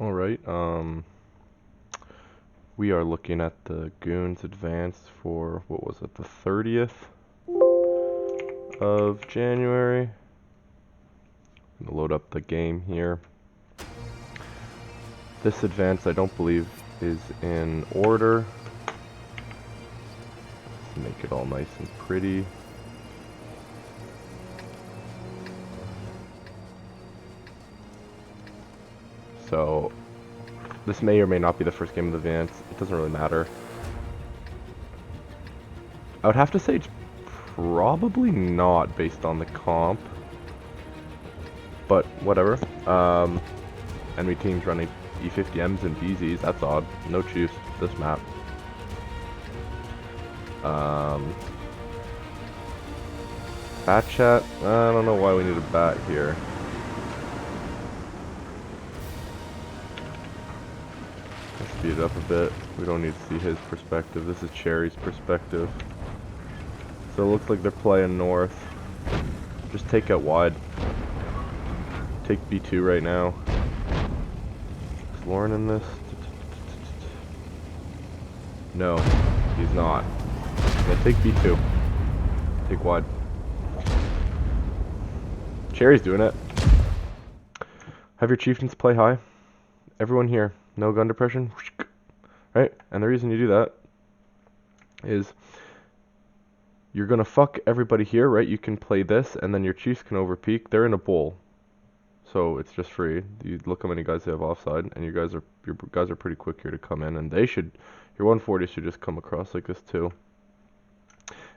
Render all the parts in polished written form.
Alright, we are looking at the GOONZ advance for, what was it, the 30th of January. I'm gonna load up the game here. This advance I don't believe is in order. Let's make it all nice and pretty. So, this may or may not be the first game of the advance. It doesn't really matter. I would have to say it's probably not based on the comp. But whatever. Enemy teams running E50Ms and DZs. That's odd. No Chiefs. This map. Bat chat. I don't know why we need a bat here. Let's speed it up a bit. We don't need to see his perspective. This is Cherry's perspective. So it looks like they're playing north. Just take out wide. Take B2 right now. Is Lauren in this? No, he's not. Yeah, take B2. Take wide. Cherry's doing it. Have your chieftains play high. Everyone here, no gun depression. Right? And the reason you do that is you're gonna fuck everybody here, right? You can play this, and then your chiefs can overpeak. They're in a bowl, so it's just free. You look how many guys they have offside, and your guys are pretty quick here to come in, and they should. Your 140 should just come across like this too.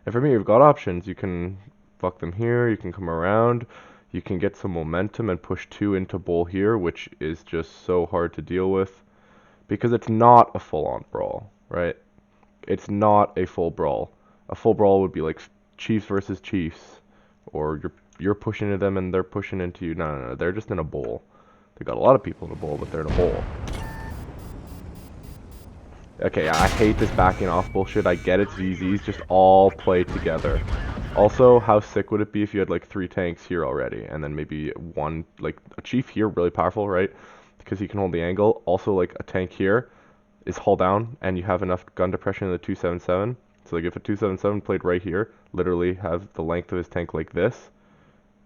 And for me, you've got options. You can fuck them here. You can come around. You can get some momentum and push 2 into bowl here, which is just so hard to deal with because it's not a full-on brawl, right? It's not a full brawl. A full brawl would be like Chiefs versus Chiefs, or you're pushing into them and they're pushing into you. No, they're just in a bowl. They got a lot of people in a bowl, but they're in a bowl. Okay, I hate this backing off bullshit. I get it's VZs, just all play together. Also, how sick would it be if you had like 3 tanks here already, and then maybe one, like a chief here, really powerful, right? Because he can hold the angle. Also, like a tank here is hull down, and you have enough gun depression in the 277. So like if a 277 played right here, literally have the length of his tank like this,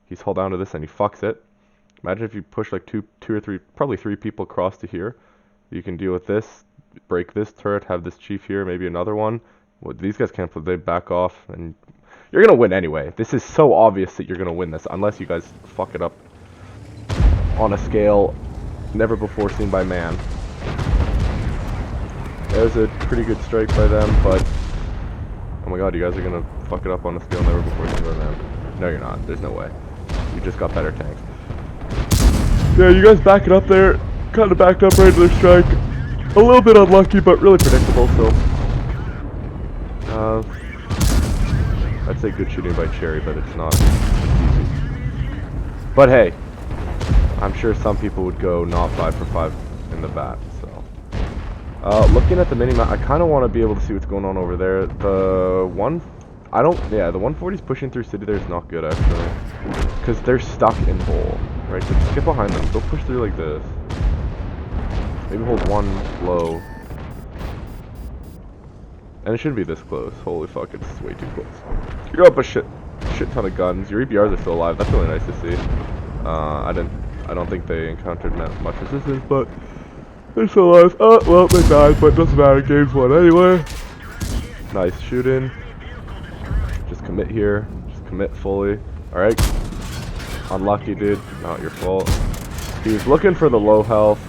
he's hull down to this and he fucks it. Imagine if you push like two or three, probably 3 people across to here. You can deal with this, break this turret, have this chief here, maybe another one. Well, these guys can't play, they back off, and you're gonna win anyway. This is so obvious that you're gonna win this, unless you guys fuck it up on a scale never before seen by man. There's a pretty good strike by them, but oh my god, you guys are gonna fuck it up on a scale never before seen by man. No, you're not. There's no way. You just got better tanks. Yeah, you guys back it up there. Kind of backed up right to their strike. A little bit unlucky, but really predictable, so. I'd say good shooting by Cherry, but it's not easy. But hey, I'm sure some people would go not 5 for 5 in the bat, so. Looking at the minimap, I kind of want to be able to see what's going on over there. The 140's pushing through city there is not good, actually. Because they're stuck in hole, right? So just get behind them, go push through like this. Maybe hold one low. And it shouldn't be this close. Holy fuck, it's way too close. You're up a shit ton of guns. Your EBRs are still alive. That's really nice to see. I don't think they encountered much resistance, but they're still alive. Oh, well, they died, but doesn't matter. Game's won anyway. Nice shooting. Just commit here. Just commit fully. Alright. Unlucky, dude. Not your fault. He was looking for the low health,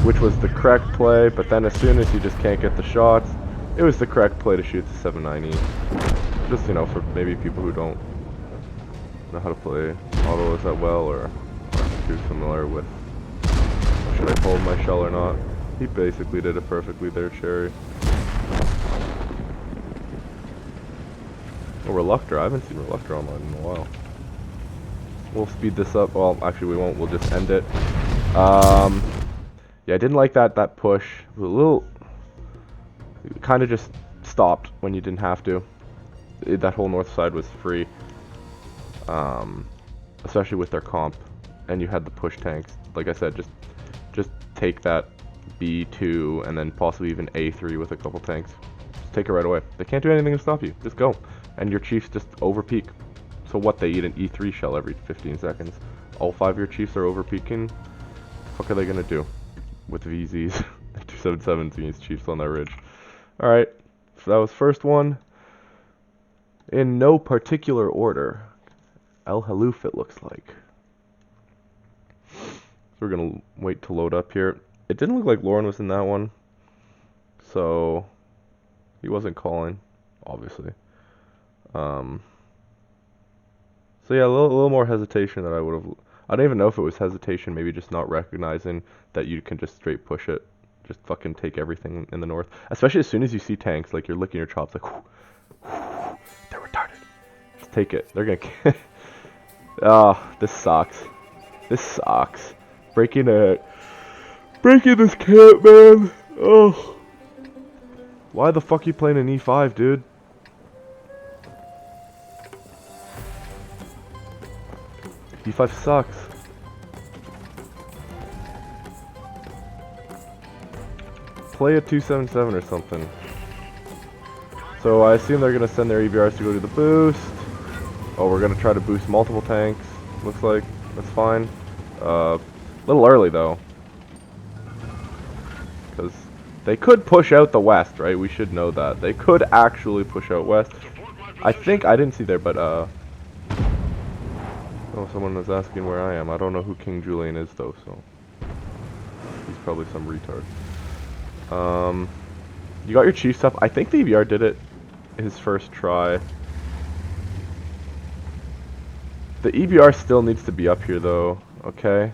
which was the correct play, but then as soon as you just can't get the shots, it was the correct play to shoot the 790. Just, you know, for maybe people who don't know how to play autos that well, or aren't too familiar with should I hold my shell or not. He basically did it perfectly there, Cherry. Oh, Reluctor. I haven't seen Reluctor online in a while. We'll speed this up. Well, actually we won't. We'll just end it. Yeah, I didn't like that push. It was a little... It kind of just stopped when you didn't have to. That whole north side was free. Especially with their comp. And you had the push tanks. Like I said, just just take that B2 and then possibly even A3 with a couple tanks. Just take it right away. They can't do anything to stop you. Just go. And your chiefs just over peak. So what, they eat an E3 shell every 15 seconds. All 5 of your chiefs are over peaking. What the fuck are they gonna do with VZs? 277s against chiefs on that ridge. Alright, so that was first one. In no particular order. El Haloof, it looks like. So we're gonna wait to load up here. It didn't look like Lauren was in that one. So he wasn't calling, obviously. So yeah, a little more hesitation than I would have. I don't even know if it was hesitation, maybe just not recognizing that you can just straight push it. Just fucking take everything in the north. Especially as soon as you see tanks, like you're licking your chops like, whoo, whoo, they're retarded. Just take it. They're gonna oh, this sucks. This sucks. Breaking this camp, man. Oh. Why the fuck are you playing an E5, dude? E5 sucks. Play a 277 or something. So I assume they're gonna send their EBRs to go do the boost. Oh, we're gonna try to boost multiple tanks. Looks like that's fine. A little early though, because they could push out the west, right? We should know that they could actually push out west. I think I didn't see there, but oh, someone was asking where I am. I don't know who King Julian is though, so he's probably some retard. You got your chiefs up. I think the EBR did it his first try. The EBR still needs to be up here though, okay?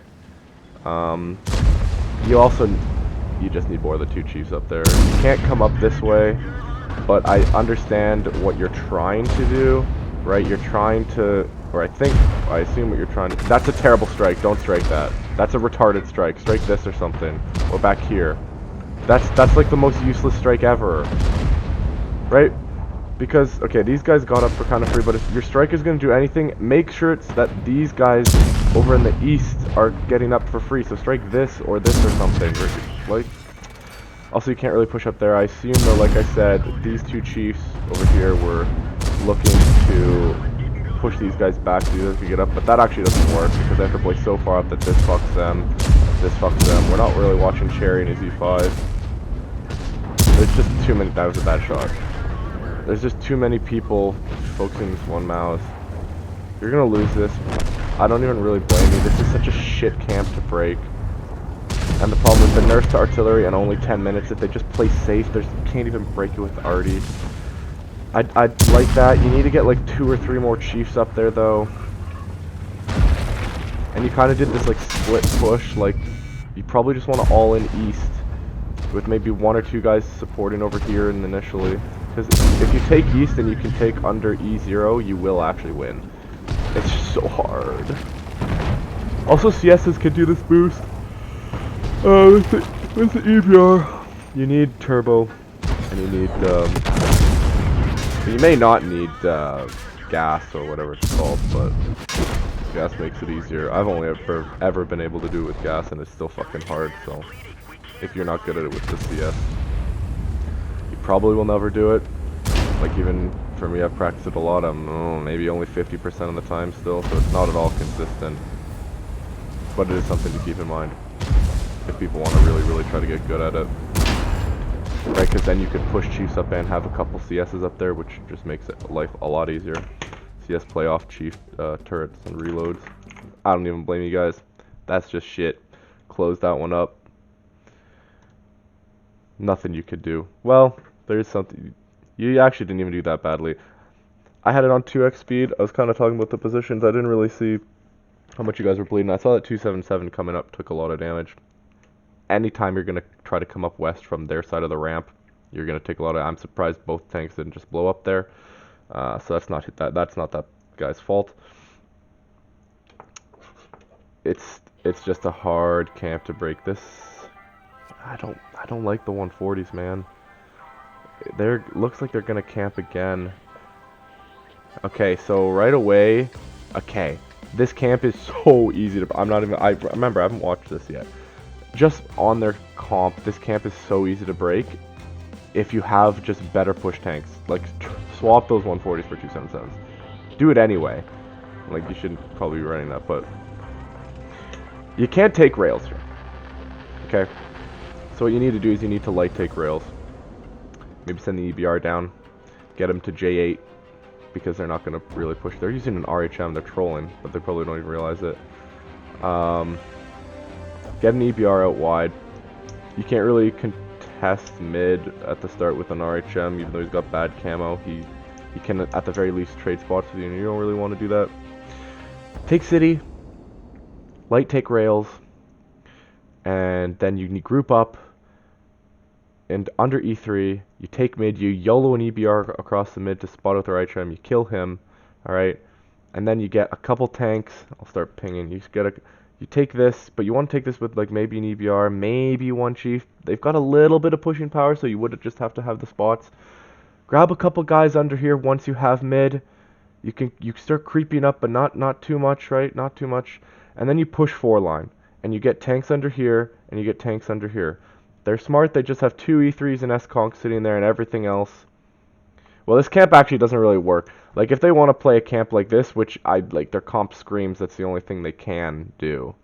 You just need more of the 2 chiefs up there. You can't come up this way, but I understand what you're trying to do, right? You're trying to, or I assume what you're trying to, that's a terrible strike, don't strike that. That's a retarded strike, strike this or something, or back here. That's like the most useless strike ever, right? Because, okay, these guys got up for kind of free, but if your strike is going to do anything, make sure it's that these guys over in the east are getting up for free. So strike this or something. Like, also, you can't really push up there. I assume, though, like I said, these 2 chiefs over here were looking to push these guys back so these guys could get up, but that actually doesn't work because they have to play so far up that this fucks them, this fucks them. We're not really watching Cherry in his E5. There's just too many. That was a bad shot. There's just too many people focusing this one mouse. You're gonna lose this. I don't even really blame you. This is such a shit camp to break. And the problem is the nerfs to artillery and only 10 minutes. If they just play safe, you can't even break it with arty. I'd like that. You need to get like 2 or 3 more chiefs up there though. And you kind of did this like split push. Like you probably just want to all in east with maybe 1 or 2 guys supporting over here and initially. Because if you take east and you can take under E0, you will actually win. It's just so hard. Also, CSs can do this boost. With the EBR, you need turbo, and you need, you may not need, gas or whatever it's called, but gas makes it easier. I've only ever been able to do it with gas, and it's still fucking hard, so if you're not good at it with the CS. Probably will never do it. Like even for me, I've practiced it a lot. I'm maybe only 50% of the time still, so it's not at all consistent. But it is something to keep in mind if people want to really try to get good at it. Right, because then you could push chiefs up and have a couple CSs up there, which just makes life a lot easier. CS playoff chief turrets and reloads. I don't even blame you guys. That's just shit. Close that one up. Nothing you could do. Well, there's something. You actually didn't even do that badly. I had it on 2x speed. I was kind of talking about the positions. I didn't really see how much you guys were bleeding. I saw that 277 coming up took a lot of damage. Anytime you're going to try to come up west from their side of the ramp, you're going to take a lot of. I'm surprised both tanks didn't just blow up there. So that's not that guy's fault. It's just a hard camp to break. This I don't like the 140s, man. Looks like they're gonna camp again. Okay, so right away, okay, this camp is so easy to. I remember I haven't watched this yet. just on their comp, this camp is so easy to break if you have just better push tanks. Like, swap those 140s for 277s. Do it anyway. Like, you shouldn't probably be running that, but you can't take rails here. Okay? So what you need to do is you need to light take rails. Maybe send the EBR down. Get them to J8. Because they're not going to really push. They're using an RHM. They're trolling. But they probably don't even realize it. Get an EBR out wide. You can't really contest mid at the start with an RHM. Even though he's got bad camo. He can at the very least trade spots with you. And you don't really want to do that. Take city. Light take rails. And then you group up. And under E3, you take mid, you YOLO an EBR across the mid to spot with the right trim, you kill him, alright? And then you get a couple tanks. I'll start pinging. You take this, but you want to take this with like maybe an EBR, maybe one chief. They've got a little bit of pushing power, so you would just have to have the spots. Grab a couple guys under here once you have mid. You start creeping up, but not too much, right? Not too much. And then you push 4-line. And you get tanks under here, and you get tanks under here. They're smart, they just have 2 E3s and S-Conk sitting there and everything else. Well, this camp actually doesn't really work. Like, if they want to play a camp like this, which their comp screams that's the only thing they can do,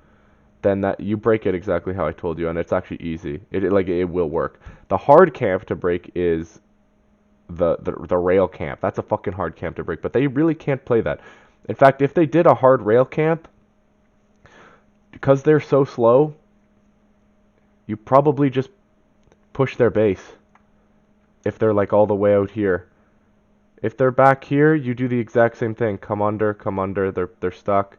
then that you break it exactly how I told you, and it's actually easy. It will work. The hard camp to break is the rail camp. That's a fucking hard camp to break, but they really can't play that. In fact, if they did a hard rail camp, because they're so slow, you probably just push their base. If they're like all the way out here. If they're back here, you do the exact same thing. Come under, they're stuck.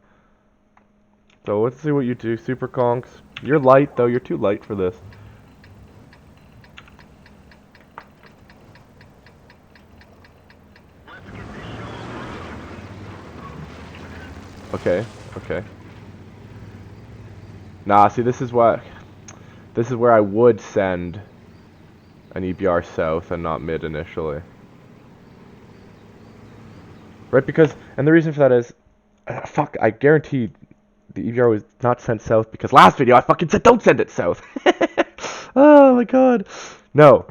So let's see what you do, Super Conks. You're light though, you're too light for this. Okay. Nah, see this is where I would send an EBR south and not mid initially. Right, and the reason for that is, fuck, I guarantee the EBR was not sent south because last video I fucking said don't send it south. Oh my god. No,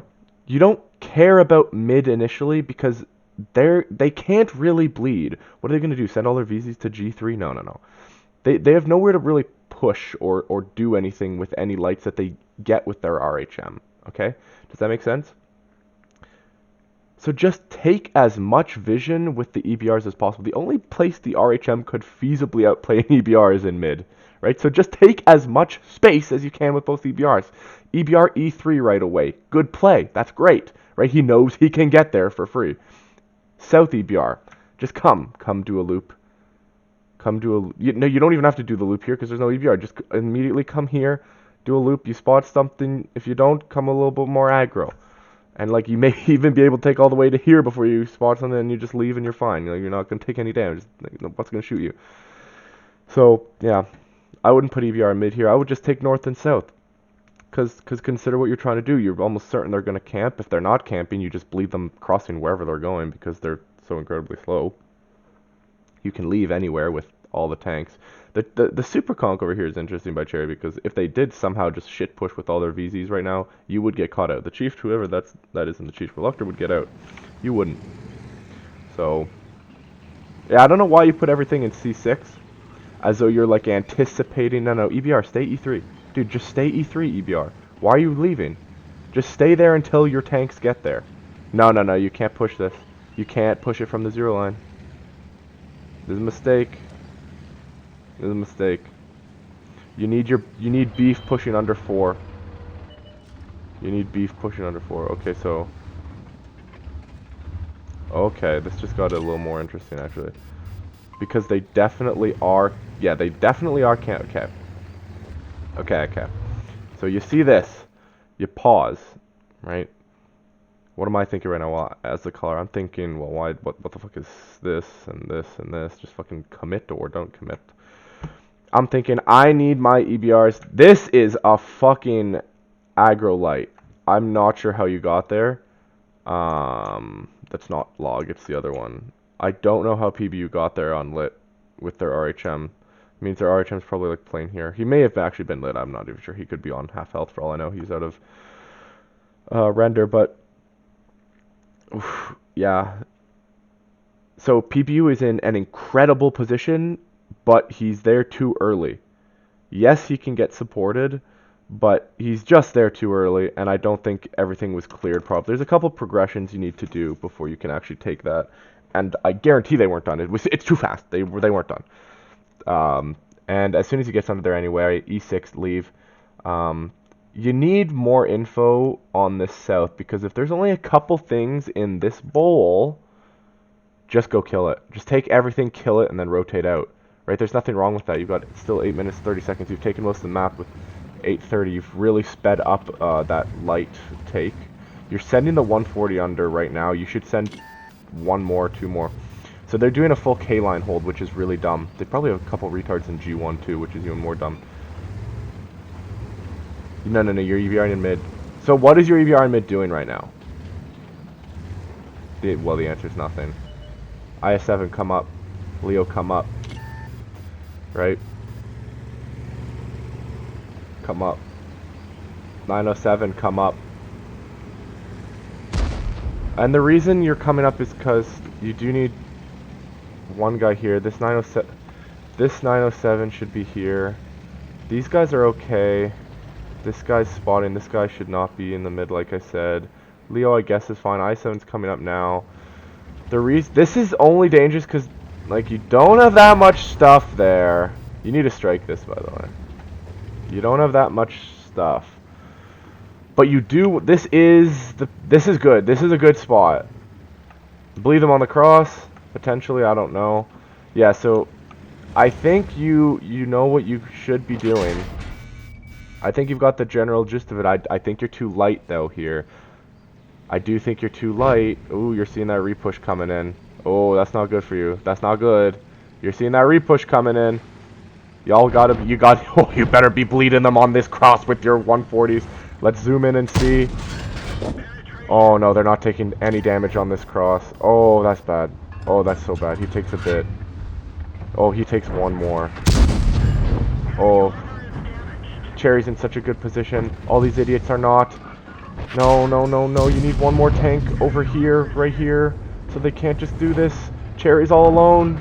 you don't care about mid initially because they can't really bleed. What are they going to do, send all their VZs to G3? No. They have nowhere to really push or do anything with any lights that they get with their RHM. Okay? Does that make sense? So just take as much vision with the EBRs as possible. The only place the RHM could feasibly outplay an EBR is in mid. Right? So just take as much space as you can with both EBRs. EBR E3 right away. Good play. That's great. Right? He knows he can get there for free. South EBR. Just come do a loop. You don't even have to do the loop here because there's no EBR. Just immediately come here, do a loop. You spot something. If you don't, come a little bit more aggro. And like you may even be able to take all the way to here before you spot something, and you just leave and you're fine. You're not going to take any damage. What's going to shoot you? So yeah, I wouldn't put EBR in mid here. I would just take north and south. Because consider what you're trying to do. You're almost certain they're going to camp. If they're not camping, you just bleed them crossing wherever they're going because they're so incredibly slow. You can leave anywhere with all the tanks. The Super Conk over here is interesting by Cherry because if they did somehow just shit push with all their VZs right now, you would get caught out. The Chief, whoever that is in the Chief Reluctor, would get out. You wouldn't. So, yeah, I don't know why you put everything in C6 as though you're like anticipating. No, EBR, stay E3. Dude, just stay E3, EBR. Why are you leaving? Just stay there until your tanks get there. No, you can't push this. You can't push it from the 0 line. This is a mistake. You need beef pushing under 4. Okay, so this just got a little more interesting actually. Because they definitely are camp. Okay. So you see this, you pause, right? What am I thinking right now? Well, as the caller, I'm thinking, well, what the fuck is this and this and this? Just fucking commit or don't commit. I'm thinking, I need my EBRs. This is a fucking aggro light. I'm not sure how you got there. That's not log, it's the other one. I don't know how PBU got there on lit with their RHM. Means their RHM's probably like playing here. He may have actually been lit. I'm not even sure. He could be on half health for all I know. He's out of render, but oof, yeah. So PBU is in an incredible position, but he's there too early. Yes, he can get supported, but he's just there too early, and I don't think everything was cleared properly. There's a couple progressions you need to do before you can actually take that, and I guarantee they weren't done. It's too fast. They weren't done. And as soon as he gets under there anyway, E6, leave. You need more info on this south, because if there's only a couple things in this bowl, just go kill it. Just take everything, kill it, and then rotate out. Right? There's nothing wrong with that. You've got still 8 minutes, 30 seconds. You've taken most of the map with 8:30. You've really sped up that light take. You're sending the 140 under right now. You should send one more, two more. So they're doing a full K-line hold, which is really dumb. They probably have a couple retards in G1 too, which is even more dumb. No, you're EVR in mid. So what is your EVR in mid doing right now? Well, the answer is nothing. IS7, come up. Leo, come up. Right? Come up. 907, come up. And the reason you're coming up is because you do need one guy here. This 907 should be here. These guys are okay. This guy's spotting. This guy should not be in the mid, like I said. Leo, I guess, is fine. I7's coming up now. This is only dangerous because, like, you don't have that much stuff there. You need to strike this, by the way. You don't have that much stuff. But you do. This is good. This is a good spot. Bleed them on the cross, potentially. I don't know. Yeah. So, I think you know what you should be doing. I think you've got the general gist of it. I think you're too light, though, here. I do think you're too light. Ooh, you're seeing that repush coming in. Oh, that's not good for you. That's not good. You're seeing that repush coming in. Y'all you better be bleeding them on this cross with your 140s. Let's zoom in and see. Oh, no, they're not taking any damage on this cross. Oh, that's bad. Oh, that's so bad. He takes a bit. Oh, he takes one more. Oh. Cherry's in such a good position. All these idiots are not. No. You need one more tank over here, right here. So they can't just do this. Cherry's all alone.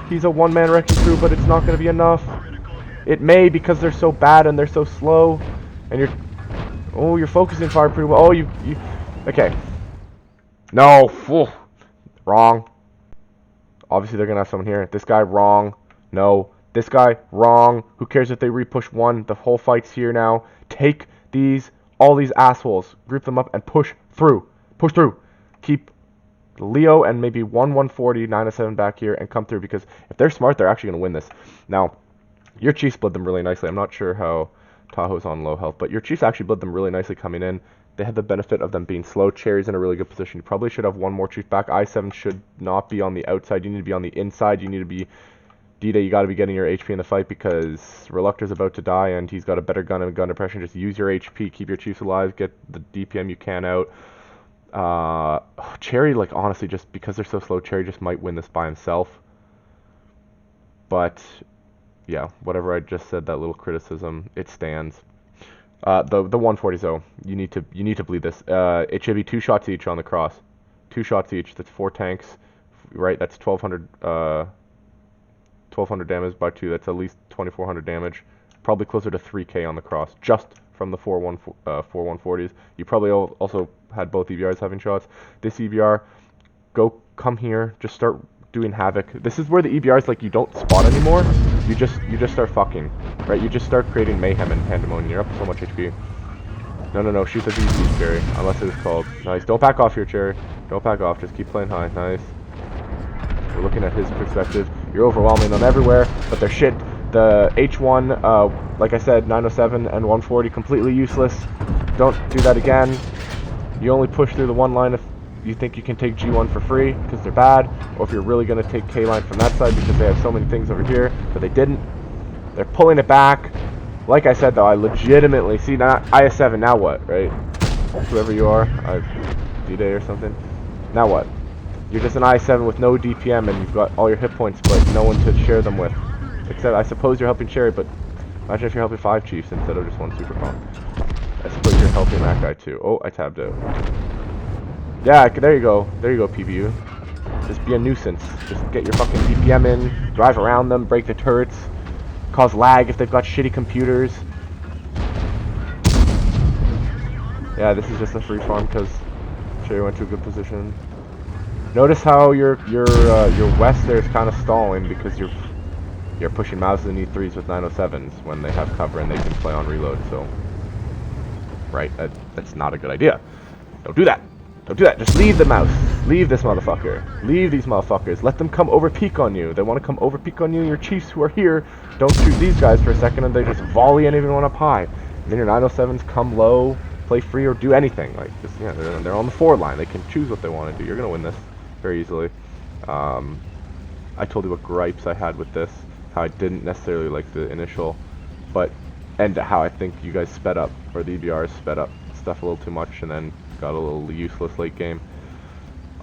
He's a one-man wrecking crew, but it's not going to be enough. It may, because they're so bad and they're so slow. And you're... Oh, you're focusing fire pretty well. Oh, you... Okay. No. Ooh. Wrong. Obviously, they're going to have someone here. This guy, wrong. No. This guy, wrong. Who cares if they repush one? The whole fight's here now. Take all these assholes, group them up, and push through. Push through. Keep Leo and maybe 140, 907 back here, and come through, because if they're smart, they're actually going to win this. Now, your Chiefs bled them really nicely. I'm not sure how Tahoe's on low health, but your Chiefs actually bled them really nicely coming in. They had the benefit of them being slow. Cherry's in a really good position. You probably should have one more Chief back. I7 should not be on the outside. You need to be on the inside. You need to be... D-Day, you got to be getting your HP in the fight, because Reluctor's about to die and he's got a better gun and gun depression. Just use your HP, keep your Chiefs alive, get the DPM you can out. Cherry, like, honestly, just because they're so slow, Cherry just might win this by himself. But, yeah, whatever I just said, that little criticism, it stands. The 140s, though, you need to bleed this. It should be 2 shots each on the cross. 2 shots each. That's 4 tanks, right? That's 1,200 damage by 2. That's at least 2,400 damage. Probably closer to 3k on the cross, just from the 4 140s. You probably also had both EVRs having shots. This EVR, come here, just start doing havoc. This is where the EVRs, like, you don't spot anymore. You just start fucking, right? You just start creating mayhem and pandemonium. You're up so much HP. No, shoot the VC, Cherry, unless it is called. Nice. Don't back off here, Cherry. Don't back off. Just keep playing high. Nice. We're looking at his perspective. You're overwhelming them everywhere, but they're shit. The H1, like I said, 907 and 140, completely useless. Don't do that again. You only push through the one line if you think you can take G1 for free, because they're bad, or if you're really going to take K-line from that side, because they have so many things over here, but they didn't. They're pulling it back. Like I said, though, I legitimately see, now IS7, now what, right? Whoever you are, D-Day or something. Now what? You're just an I7 with no DPM, and you've got all your hit points, but no one to share them with. Except I suppose you're helping Cherry, but imagine if you're helping 5 chiefs instead of just 1 super comp. I suppose you're helping that guy too. Oh, I tabbed out. Yeah, there you go. There you go, PBU. Just be a nuisance. Just get your fucking BPM in, drive around them, break the turrets, cause lag if they've got shitty computers. Yeah, this is just a free farm because Cherry went to a good position. Notice how your west there is kind of stalling because you're pushing Mauses and E3s with 907s when they have cover and they can play on reload. So, right, that's not a good idea. Don't do that. Don't do that. Just leave the mouse. Leave this motherfucker. Leave these motherfuckers. Let them come over peak on you. They want to come over peak on you. Your chiefs who are here don't shoot these guys for a second and they just volley anyone up high. And then your 907s come low, play free, or do anything. Like, just, yeah, they're on the forward line. They can choose what they want to do. You're going to win this very easily. I told you what gripes I had with this. How I didn't necessarily like the initial, and how I think you guys sped up, or the EBRs sped up stuff a little too much and then got a little useless late game.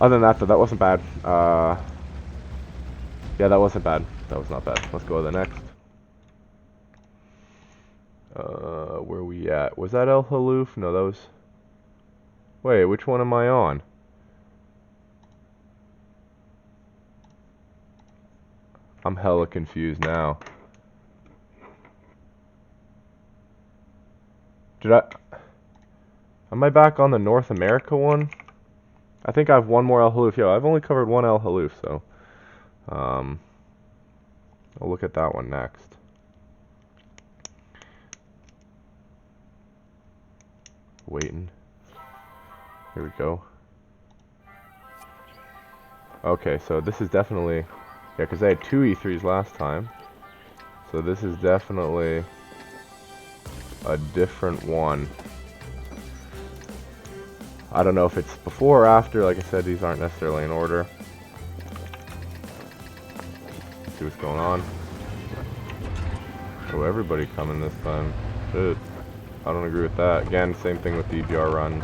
Other than that, though, that wasn't bad. Yeah, that wasn't bad. That was not bad. Let's go to the next. Where are we at? Was that El Haloof? No, that was... Wait, which one am I on? I'm hella confused now. Am I back on the North America one? I think I have one more El Haloof. Yo, I've only covered one El Haloof, so... I'll look at that one next. Waiting. Here we go. Okay, so this is definitely... Yeah, because I had 2 E3s last time. So this is definitely a different one. I don't know if it's before or after. Like I said, these aren't necessarily in order. Let's see what's going on. Oh, everybody coming this time. Shit. I don't agree with that. Again, same thing with the EBR runs.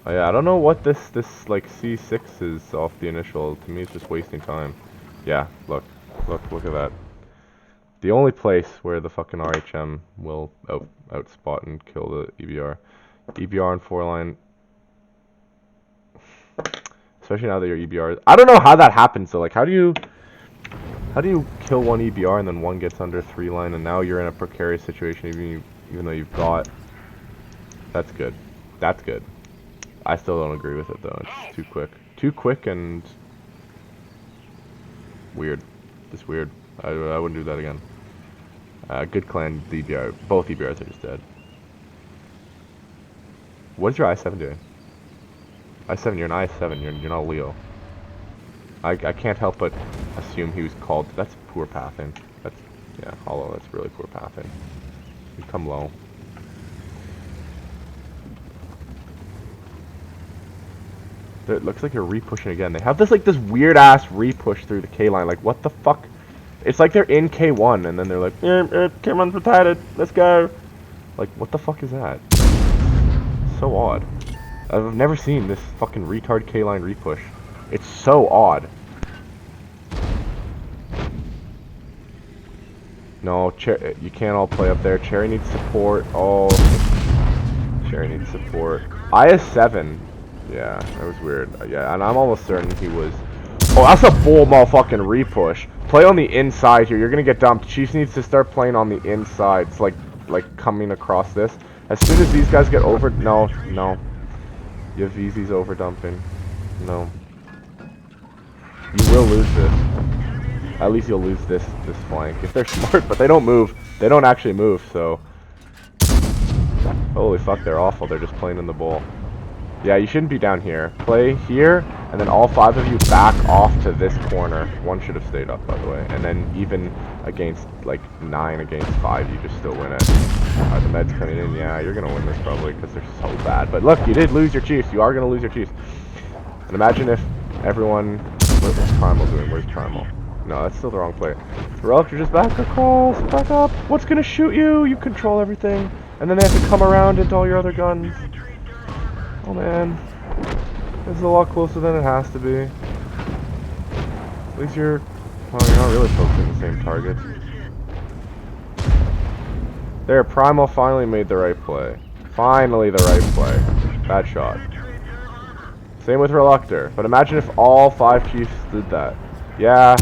Oh yeah, I don't know what this like C6 is off the initial. To me, it's just wasting time. Yeah, look at that. The only place where the fucking RHM will outspot and kill the EBR. EBR on 4-line. Especially now that your EBR... I don't know how that happens, though. Like, how do you kill one EBR and then one gets under 3-line and now you're in a precarious situation even though you've got... That's good. That's good. I still don't agree with it, though. It's too quick. Too quick and... weird. Just weird. I wouldn't do that again. Good clan, EBR. Both EBRs are just dead. What is your I7 doing? I7, you're an I7, you're not Leo. I can't help but assume he was called. That's poor pathing. That's, yeah, hollow, that's really poor pathing. You come low. It looks like you're re-pushing again. They have this weird ass re-push through the K line. Like, what the fuck? It's like they're in K1 and then they're like, K1's retarded, let's go. Like, what the fuck is that? So odd. I've never seen this fucking retard K line re-push. It's so odd. No, you can't all play up there. Cherry needs support. Oh, Cherry needs support. IS7. Yeah, that was weird. Yeah, and I'm almost certain he was... Oh, that's a bull motherfucking re-push. Play on the inside here. You're gonna get dumped. Chiefs needs to start playing on the inside. It's like coming across this. As soon as these guys get over... No. You have Easy's over dumping. No. You will lose this. At least you'll lose this flank. If they're smart, but they don't move. They don't actually move, so... Holy fuck, they're awful. They're just playing in the bowl. Yeah, you shouldn't be down here. Play here, and then all 5 of you back off to this corner. 1 should have stayed up, by the way. And then even against, like, 9 against 5, you just still win it. The med's coming in. Yeah, you're going to win this probably because they're so bad. But look, you did lose your Chiefs. You are going to lose your Chiefs. And imagine if everyone... What's Primal doing? Where's Primal? No, that's still the wrong play. Relic, you're just back across. Back up. What's going to shoot you? You control everything. And then they have to come around into all your other guns. Oh, man. This is a lot closer than it has to be. At least you're... Well, you're not really focusing the same targets. There, Primal finally made the right play. Finally the right play. Bad shot. Same with Reluctor. But imagine if all 5 chiefs did that. Yeah,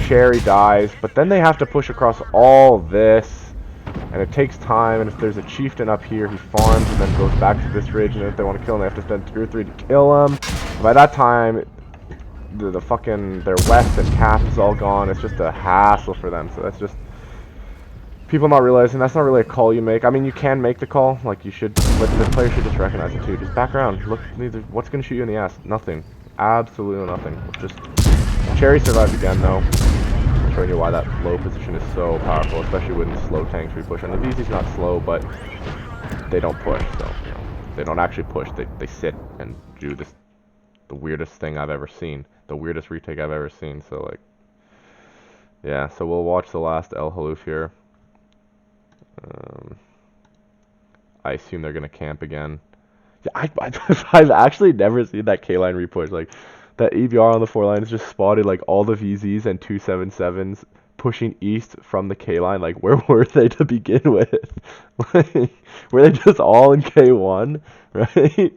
Cherry dies, but then they have to push across all this. And it takes time, and if there's a chieftain up here, he farms and then goes back to this ridge, and if they want to kill him, they have to spend 2 or 3 to kill him. By that time, the fucking, their west and cap is all gone. It's just a hassle for them, so that's just... People not realizing that's not really a call you make. I mean, you can make the call, like you should, but the player should just recognize it too. Just back around. Look, what's going to shoot you in the ass? Nothing. Absolutely nothing. Just... Cherry survived again, though. Showing you why that low position is so powerful, especially when slow tanks repush. And the VZ's not slow, but they don't push, so, you know, they don't actually push. They sit and do this, the weirdest thing I've ever seen. The weirdest retake I've ever seen, so, like, yeah, so we'll watch the last El Haloof here. I assume they're gonna camp again. Yeah, I've actually never seen that K-line repush. Like, that EBR on the 4 line is just spotted like all the VZs and 277s pushing east from the K-line. Like, where were they to begin with? Like, were they just all in K1? Right?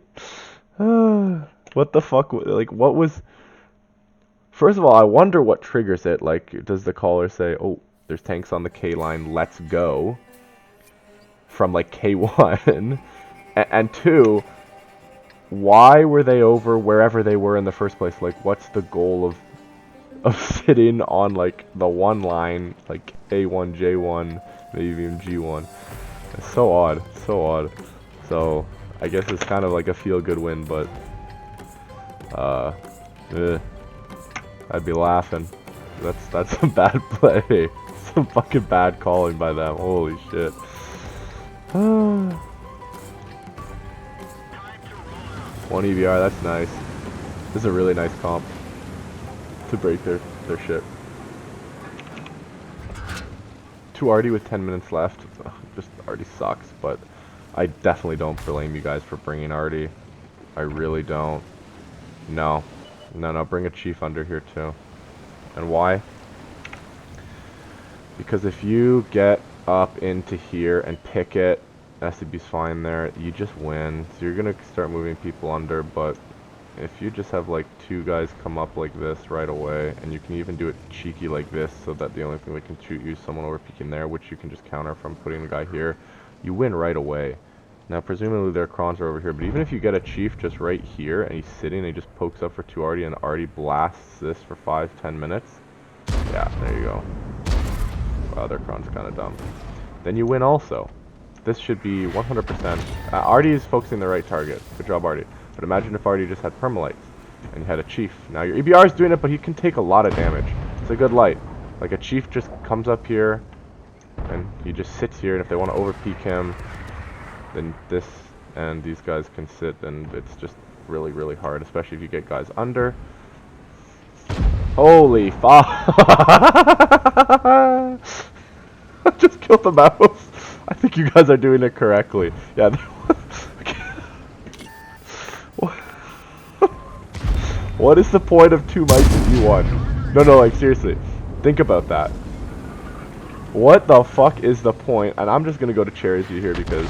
What the fuck? Like, what was... First of all, I wonder what triggers it. Like, does the caller say, oh, there's tanks on the K-line, let's go, from like K1? And 2, why were they over wherever they were in the first place? Like, what's the goal of sitting on like the 1 line, like A1, J1, maybe even G1? It's so odd, so odd. So I guess it's kind of like a feel-good win, but I'd be laughing. That's some bad play. Some fucking bad calling by them. Holy shit. 1 EBR, that's nice. This is a really nice comp to break their shit. 2 Artie with 10 minutes left. Ugh, just Artie sucks, but I definitely don't blame you guys for bringing Artie. I really don't. No, bring a chief under here too. And why? Because if you get up into here and pick it, SCB's fine there, you just win. So you're gonna start moving people under, but if you just have like 2 guys come up like this right away, and you can even do it cheeky like this, so that the only thing that can shoot you is someone over peeking there, which you can just counter from putting a guy here, you win right away. Now presumably their crons are over here, but even if you get a chief just right here, and he's sitting and he just pokes up for 2 Artie and Artie blasts this for 5-10 minutes, yeah, there you go. Wow, their cron's kinda dumb. Then you win also. This should be 100%. Artie is focusing the right target. Good job, Artie. But imagine if Artie just had permalites and you had a chief. Now your EBR is doing it, but he can take a lot of damage. It's a good light. Like, a chief just comes up here and he just sits here, and if they want to overpeak him, then this and these guys can sit, and it's just really, really hard, especially if you get guys under. Holy fuck! I just killed the mouse. I think you guys are doing it correctly. Yeah. What is the point of 2 mice in E1? No, like, seriously. Think about that. What the fuck is the point? And I'm just gonna go to Cherry's view here because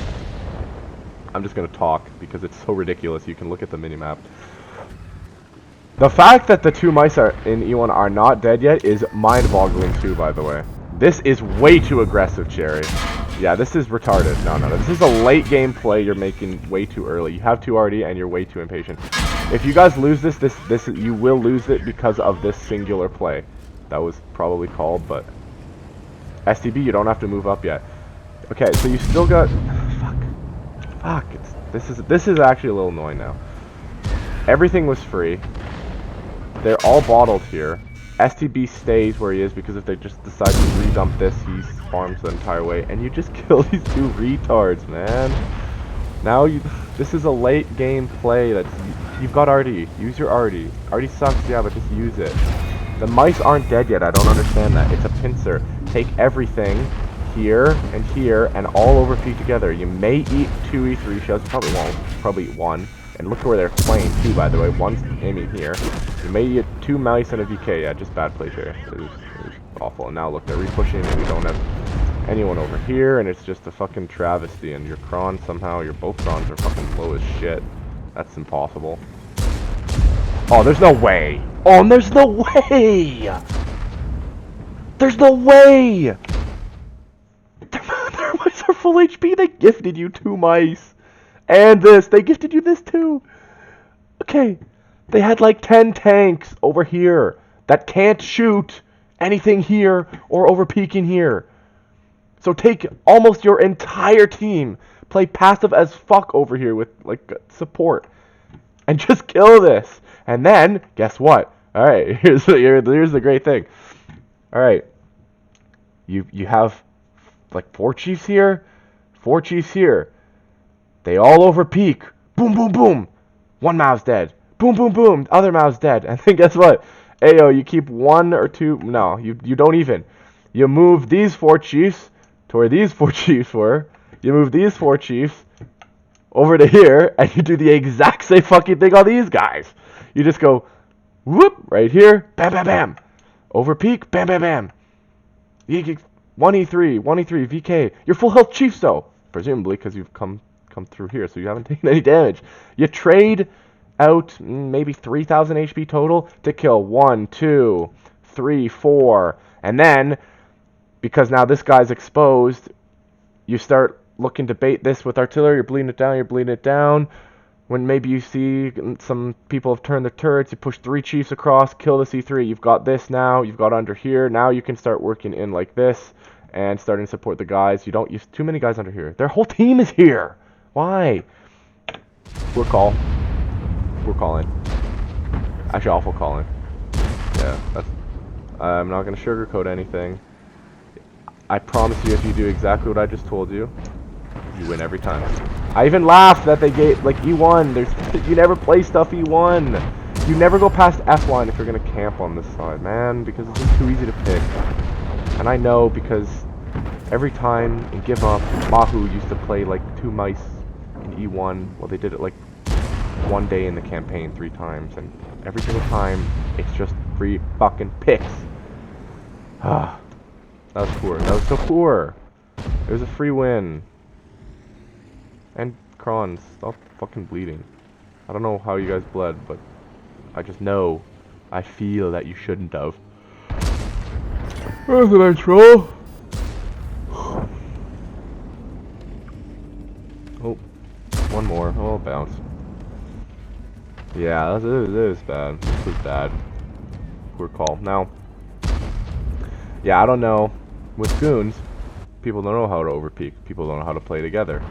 I'm just gonna talk because it's so ridiculous. You can look at the minimap. The fact that the 2 mice are in E1 are not dead yet is mind-boggling too, by the way. This is way too aggressive, Cherry. Yeah, this is retarded. No. This is a late game play you're making way too early. You have 2 RD and you're way too impatient. If you guys lose this, you will lose it because of this singular play. That was probably called, but STB, you don't have to move up yet. Okay, so you still got... Fuck. This is actually a little annoying now. Everything was free. They're all bottled here. STB stays where he is because if they just decide to redump this, he farms the entire way. And you just kill these 2 retards, man. Now this is a late game play. You've got RD. Use your RD. RD sucks, yeah, but just use it. The mice aren't dead yet. I don't understand that. It's a pincer. Take everything here and all over feet together. You may eat 2 E3 shells. Probably won't. Probably eat 1. And look where they're playing too, by the way. One's aiming here. You may get 2 mice and a VK. Yeah, just bad play here. It was awful. And now look, they're re-pushing and we don't have anyone over here. And it's just a fucking travesty. And your cron somehow, your both crons are fucking low as shit. That's impossible. Oh, there's no way. Oh, and there's no way. There's no way. Their mice are full HP. They gifted you 2 mice. And this. They gifted you this too. Okay. They had like 10 tanks over here that can't shoot anything here or over peeking here. So take almost your entire team. Play passive as fuck over here with like support. And just kill this. And then, guess what? Alright, here's the great thing. Alright. You have like 4 chiefs here. 4 chiefs here. They all over peak. Boom, boom, boom. One mouse dead. Boom, boom, boom. Other mouse dead. And then guess what? Ayo, you keep 1 or 2. No, you don't even. You move these 4 chiefs to where these 4 chiefs were. You move these 4 chiefs over to here. And you do the exact same fucking thing on these guys. You just go, whoop, right here. Bam, bam, bam. Over peak. Bam, bam, bam. You get 1E3, 1E3, VK. You're full health chiefs though. Presumably because you've come through here, so you haven't taken any damage. You trade out maybe 3,000 HP total to kill 1, 2, 3, 4, and then because now this guy's exposed, you start looking to bait this with artillery. You're bleeding it down. You're bleeding it down. When maybe you see some people have turned the turrets, you push 3 chiefs across, kill the C3. You've got this now. You've got under here. Now you can start working in like this and starting to support the guys. You don't use too many guys under here. Their whole team is here. Why? We're calling. Actually, awful calling. Yeah, that's. I'm not gonna sugarcoat anything. I promise you, if you do exactly what I just told you, you win every time. I even laughed that they gave like E1. You never play stuff E1. You never go past F1 if you're gonna camp on this side, man, because it's just too easy to pick. And I know because every time in Give Up, Mahu used to play like 2 mice in E1. Well, they did it like 1 day in the campaign 3 times, and every single time it's just free fucking picks. Ah, that was poor. That was so poor. It was a free win. And Kron, stop fucking bleeding. I don't know how you guys bled, but I just know. I feel that you shouldn't have. Where's the nice roll? Oh, one more. Oh, bounce. Yeah, it was bad. This was bad. Poor call. Now, yeah, I don't know. With GOONZ, people don't know how to overpeak. People don't know how to play together.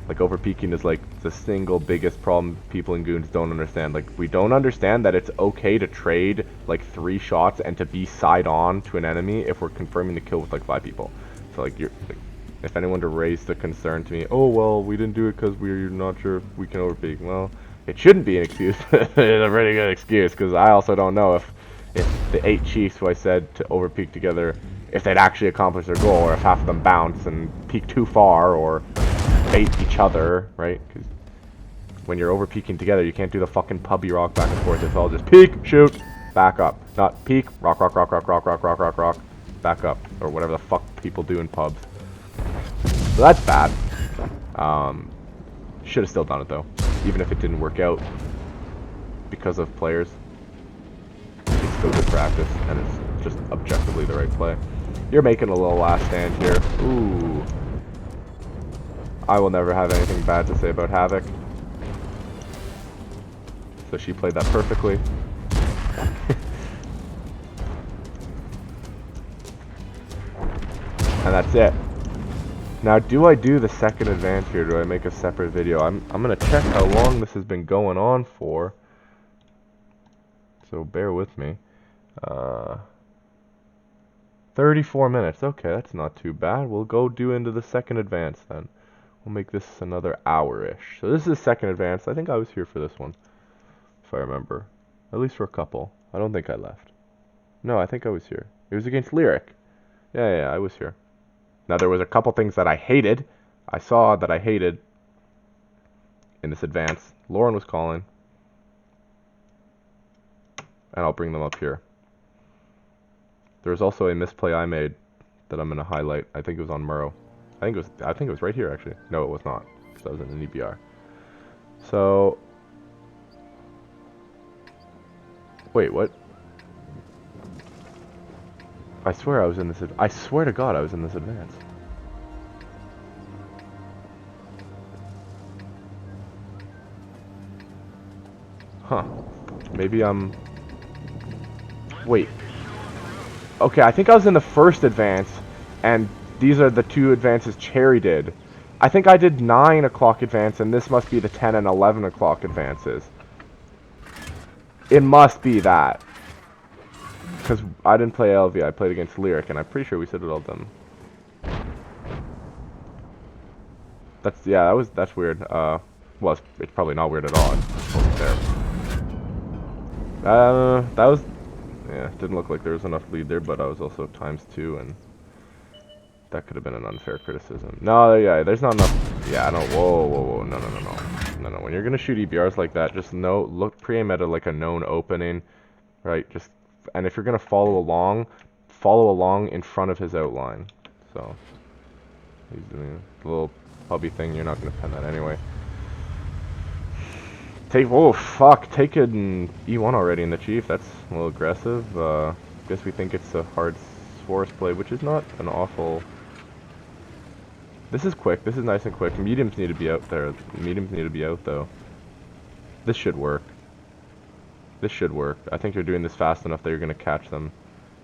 Like, overpeaking is like the single biggest problem people in GOONZ don't understand. Like, we don't understand that it's okay to trade like 3 shots and to be side on to an enemy if we're confirming the kill with like 5 people. So like, if anyone to raise the concern to me, oh well, we didn't do it because we're not sure if we can overpeak. Well, it shouldn't be an excuse. It's a pretty good excuse, because I also don't know if the 8 chiefs who I said to overpeak together, if they'd actually accomplish their goal, or if half of them bounce and peek too far, or bait each other, right? Because when you're overpeaking together, you can't do the fucking pubby rock back and forth. It's all just peek, shoot, back up. Not peek, rock, rock, rock, rock, rock, rock, rock, rock, rock, back up, or whatever the fuck people do in pubs. So that's bad. Should have still done it though, even if it didn't work out because of players. It's still good practice, and it's just objectively the right play. You're making a little last stand here. Ooh. I will never have anything bad to say about Havoc. So she played that perfectly. And that's it. Now, do I do the second advance here? Do I make a separate video? I'm gonna check how long this has been going on for. So bear with me. 34 minutes. Okay, that's not too bad. We'll go do into the second advance then. We'll make this another hour-ish. So this is the second advance. I think I was here for this one, if I remember. At least for a couple. I don't think I left. No, I think I was here. It was against Lyric. Yeah, I was here. Now, there was a couple things that I hated. I saw that I hated in this advance. Lauren was calling. And I'll bring them up here. There was also a misplay I made that I'm going to highlight. I think it was on Murrow. I think it was right here, actually. No, it was not, because I was in an EBR. So... Wait, what? I swear I was in this... I swear to God I was in this advance. Huh. Maybe I'm... Wait. Okay, I think I was in the first advance, and these are the two advances Cherry did. I think I did 9 o'clock advance, and this must be the 10 and 11 o'clock advances. It must be that. Because I didn't play LV, I played against Lyric, and I'm pretty sure we said it all done. That's, yeah, that's weird. Well, it's probably not weird at all. I wasn't there. That was... Yeah, didn't look like there was enough lead there, but I was also ×2, and that could have been an unfair criticism. No, yeah, there's not enough. Yeah, I don't. Whoa, no. When you're gonna shoot EBRs like that, just look pre-aim at like a known opening, right? And if you're gonna follow along in front of his outline. So he's doing a little pubby thing. You're not gonna pen that anyway. Oh fuck, taken E1 already in the Chief, that's a little aggressive. Guess we think it's a hard forest play, which is not an awful... This is quick, this is nice and quick. Mediums need to be out there. Mediums need to be out though. This should work. This should work. I think you're doing this fast enough that you're going to catch them.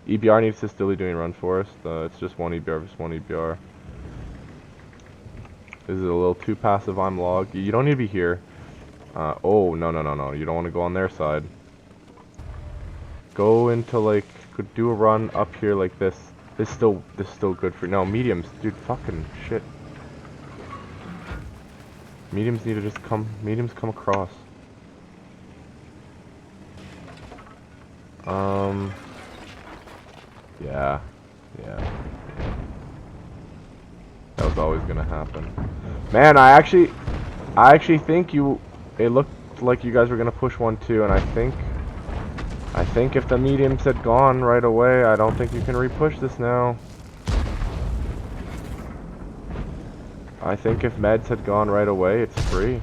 EBR needs to still be doing run forest. It's just one EBR versus one EBR. This is a little too passive, I'm log. You don't need to be here. Oh, no. You don't want to go on their side. Go into, like, do a run up here like this. This is still good for... No, mediums. Dude, fucking shit. Mediums need to just come... Mediums come across. Yeah. That was always gonna happen. Man, I actually think it looked like you guys were gonna push 1-2, and I think if the mediums had gone right away, I don't think you can re-push this now. I think if meds had gone right away, it's free.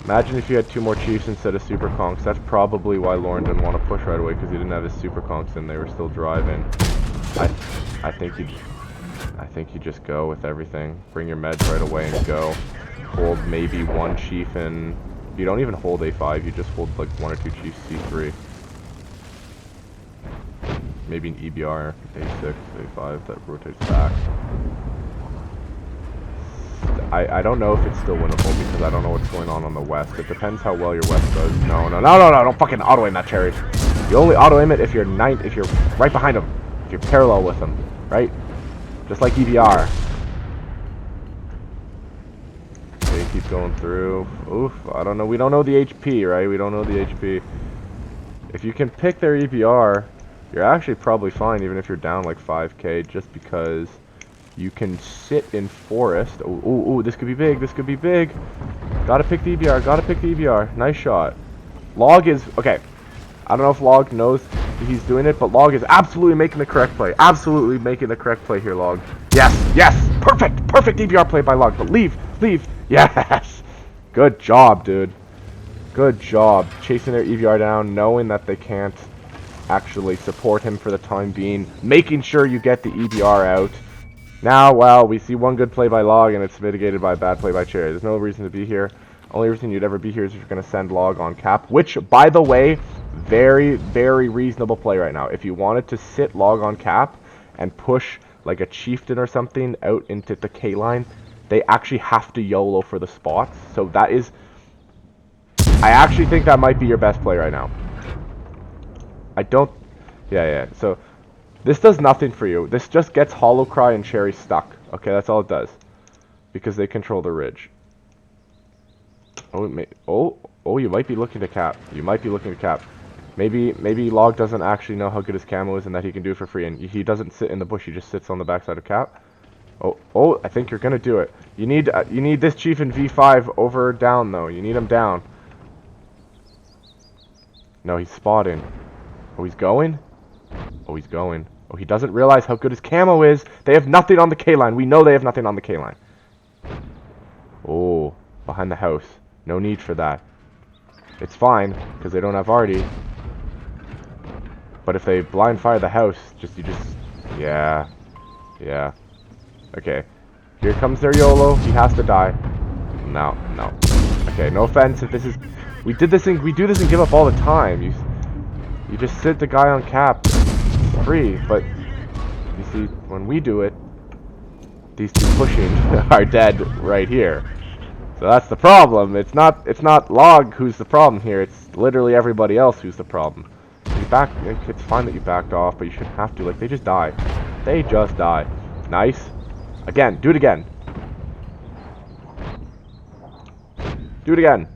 Imagine if you had 2 more chiefs instead of super conks. That's probably why Lauren didn't want to push right away, because he didn't have his super conks and they were still driving. I think you just go with everything. Bring your meds right away and go. Hold maybe 1 chief and you don't even hold A5, you just hold like 1 or 2 chiefs C3. Maybe an EBR, A6, A5 that rotates back. I don't know if it's still winnable because I don't know what's going on the west. It depends how well your west does. No, don't fucking auto aim that cherry. You only auto aim it if you're right behind him. If you're parallel with him, right? Just like EBR. Okay, keep going through. Oof, I don't know. We don't know the HP, right? We don't know the HP. If you can pick their EBR, you're actually probably fine even if you're down like 5k, just because you can sit in forest. Oh, this could be big. This could be big. Gotta pick the EBR. Nice shot. Log is... Okay. I don't know if Log knows he's doing it, but Log is absolutely making the correct play. Absolutely making the correct play here, Log. Yes. Perfect EBR play by Log. But leave. Yes. Good job, dude. Good job. Chasing their EBR down, knowing that they can't actually support him for the time being. Making sure you get the EBR out. Now, well, we see one good play by Log, and it's mitigated by a bad play by Cherry. There's no reason to be here. Only reason you'd ever be here is if you're going to send Log on cap, which, by the way, very, very reasonable play right now. If you wanted to sit Log on cap and push, like, a chieftain or something out into the K line, they actually have to YOLO for the spots. So that is... I actually think that might be your best play right now. I don't... Yeah. So... This does nothing for you. This just gets Hollow Cry and Cherry stuck. Okay, that's all it does. Because they control the ridge. Oh, you might be looking to cap. Maybe Log doesn't actually know how good his camo is and that he can do it for free. And he doesn't sit in the bush, he just sits on the backside of cap. Oh, I think you're gonna do it. You need this chief in V5 over down though. You need him down. No, he's spotting. Oh, he's going? Oh, he's going. Oh, he doesn't realize how good his camo is. They have nothing on the K-line. We know they have nothing on the K-line. Oh, behind the house. No need for that. It's fine, because they don't have Artie. But if they blind fire the house, yeah. Yeah. Okay. Here comes their YOLO. He has to die. No. Okay, no offense if this is... We do this and give up all the time. You just sit the guy on cap. It's free, but... You see, when we do it, these two pushing are dead right here. So that's the problem. It's not Log who's the problem here. It's literally everybody else who's the problem. It's fine that you backed off, but you shouldn't have to. Like, they just die. They just die. Nice. Again. Do it again. Do it again.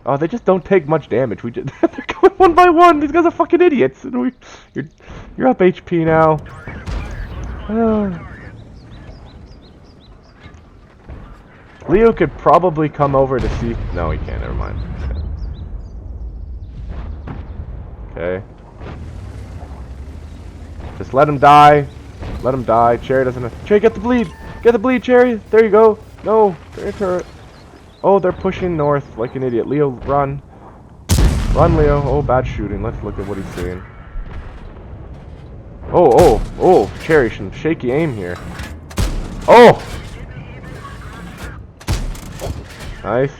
Oh, they just don't take much damage. They're going one by one. These guys are fucking idiots. And you're up HP now. Leo could probably come over to see... No, he can't. Never mind. Okay. Just let him die. Let him die. Cherry doesn't... Cherry, get the bleed! Get the bleed, Cherry! There you go! No! They're turret. Oh, they're pushing north like an idiot. Leo, run. Run, Leo. Oh, bad shooting. Let's look at what he's seeing. Oh! Cherry, some shaky aim here. Oh! Nice.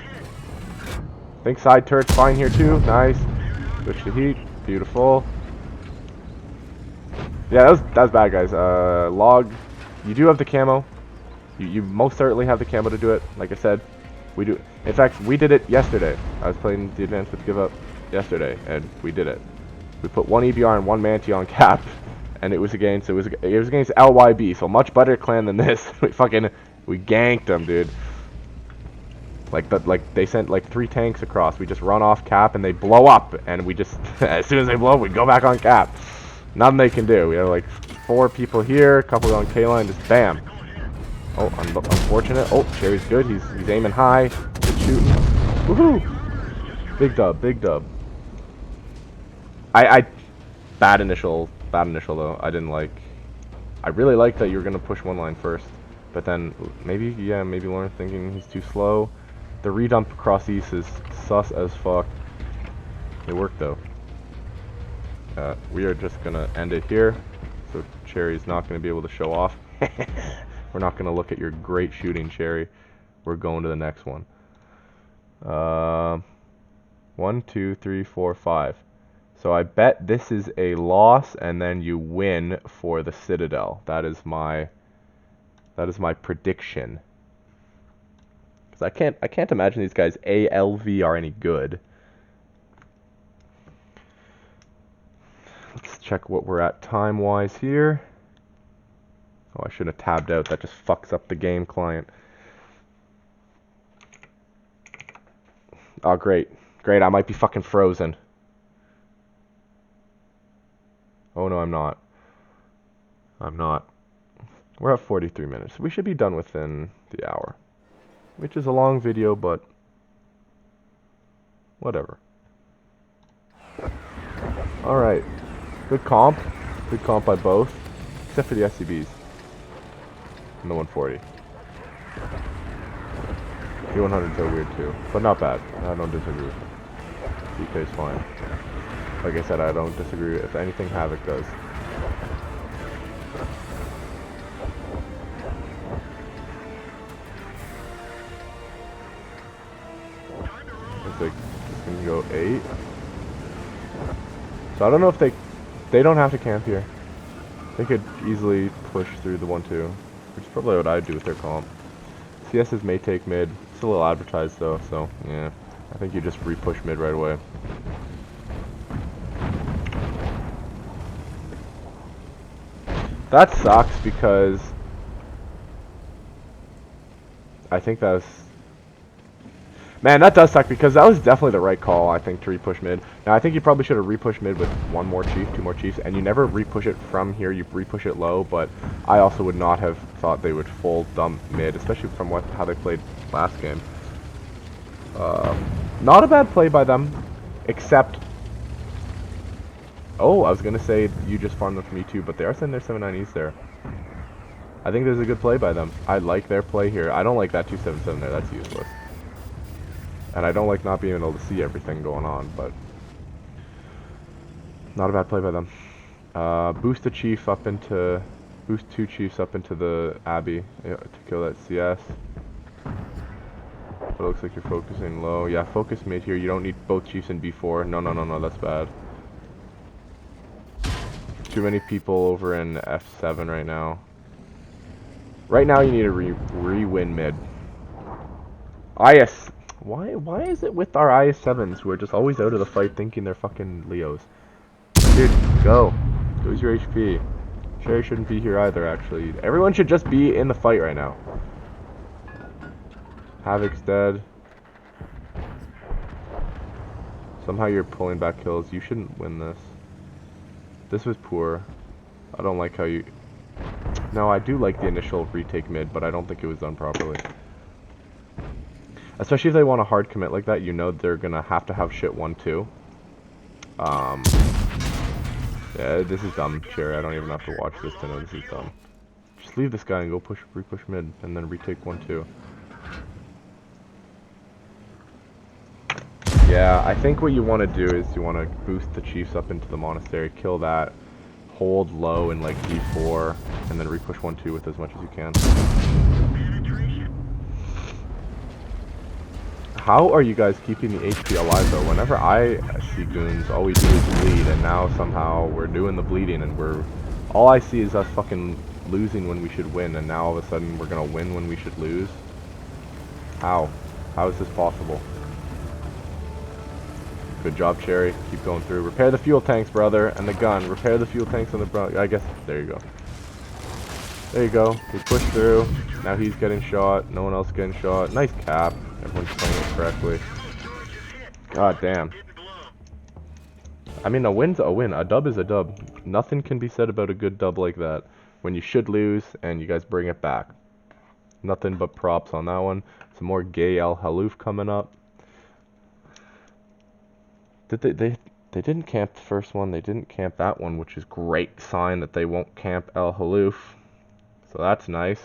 Think side turret's fine here too. Nice. Switch to heat. Beautiful. Yeah, that was bad, guys. Log, you do have the camo. You most certainly have the camo to do it. Like I said, we do. In fact, we did it yesterday. I was playing the Advanced with Give Up yesterday, and we did it. We put one EBR and one Manti on cap, and it was against LYB, so much better clan than this. we ganked them, dude. Like they sent like 3 tanks across. We just run off cap and they blow up, and we just as soon as they blow up, we go back on cap. Nothing they can do. We have like 4 people here, a couple on K-line, just bam. Oh, unfortunate. Oh, Cherry's good. He's aiming high. Good shooting. Woohoo! Big dub. Bad initial though. I really like that you were gonna push one line first, but then maybe Lauren thinking he's too slow. The redump across east is sus as fuck. It worked though. We are just gonna end it here, so Cherry's not gonna be able to show off. We're not gonna look at your great shooting, Cherry. We're going to the next one. 1, 2, 3, 4, 5. So I bet this is a loss, and then you win for the Citadel. That is my prediction. Because I can't imagine these guys ALV are any good. Let's check what we're at time-wise here. Oh, I shouldn't have tabbed out. That just fucks up the game client. Oh, great. Great, I might be fucking frozen. Oh, no, I'm not. I'm not. We're at 43 minutes. We should be done within the hour. Which is a long video, but whatever. Alright. Good comp. Good comp by both. Except for the SCBs. And the 140. The 100's so weird too. But not bad. I don't disagree. DK's fine. Like I said, I don't disagree if anything Havoc does. It's gonna go 8. So I don't know if they don't have to camp here. They could easily push through the 1-2, which is probably what I'd do with their comp. CS's may take mid. It's a little advertised though, so yeah. I think you just re-push mid right away. That sucks because I think that was... Man, that does suck because that was definitely the right call, I think, to re-push mid. Now, I think you probably should have re-pushed mid with one more chief, two more chiefs, and you never re-push it from here, you re-push it low, but I also would not have thought they would full dump mid, especially from how they played last game. Not a bad play by them, except... Oh, I was going to say you just farmed them for me too, but they are sending their 7-9Es there. I think there's a good play by them. I like their play here. I don't like that 2-7-7 there, that's useless. And I don't like not being able to see everything going on, but not a bad play by them. Boost the chief up into, boost 2 chiefs up into the Abbey to kill that CS. But it looks like you're focusing low. Yeah, focus mid here. You don't need both chiefs in B4. No, that's bad. Too many people over in F7 right now. Right now you need to re-win mid. IS. Why is it with our IS7s who are just always out of the fight thinking they're fucking Leos? Dude, go. Lose your HP. Sherry shouldn't be here either, actually. Everyone should just be in the fight right now. Havoc's dead. Somehow you're pulling back kills. You shouldn't win this. This was poor. I don't like how you... No, I do like the initial retake mid, but I don't think it was done properly. Especially if they want a hard commit like that, you know they're gonna have to have shit 1-2. Yeah, this is dumb, Cherry. I don't even have to watch this to know this is dumb. Just leave this guy and go re-push mid, and then retake 1-2. Yeah, I think what you want to do is you want to boost the chiefs up into the monastery, kill that, hold low in like D4, and then re-push 1-2 with as much as you can. How are you guys keeping the HP alive though? Whenever I see goons, all we do is bleed, and now somehow we're doing the bleeding, and all I see is us fucking losing when we should win, and now all of a sudden we're gonna win when we should lose. How? How is this possible? Good job, Cherry. Keep going through. Repair the fuel tanks, brother, and the gun. Repair the fuel tanks on the brother. I guess, there you go. There you go. We push through. Now he's getting shot. No one else getting shot. Nice cap. Everyone's playing it correctly. God damn. I mean, a win's a win. A dub is a dub. Nothing can be said about a good dub like that. When you should lose, and you guys bring it back. Nothing but props on that one. Some more gay El Haloof coming up. They didn't camp the first one. They didn't camp that one, which is great sign that they won't camp El Haloof. So that's nice.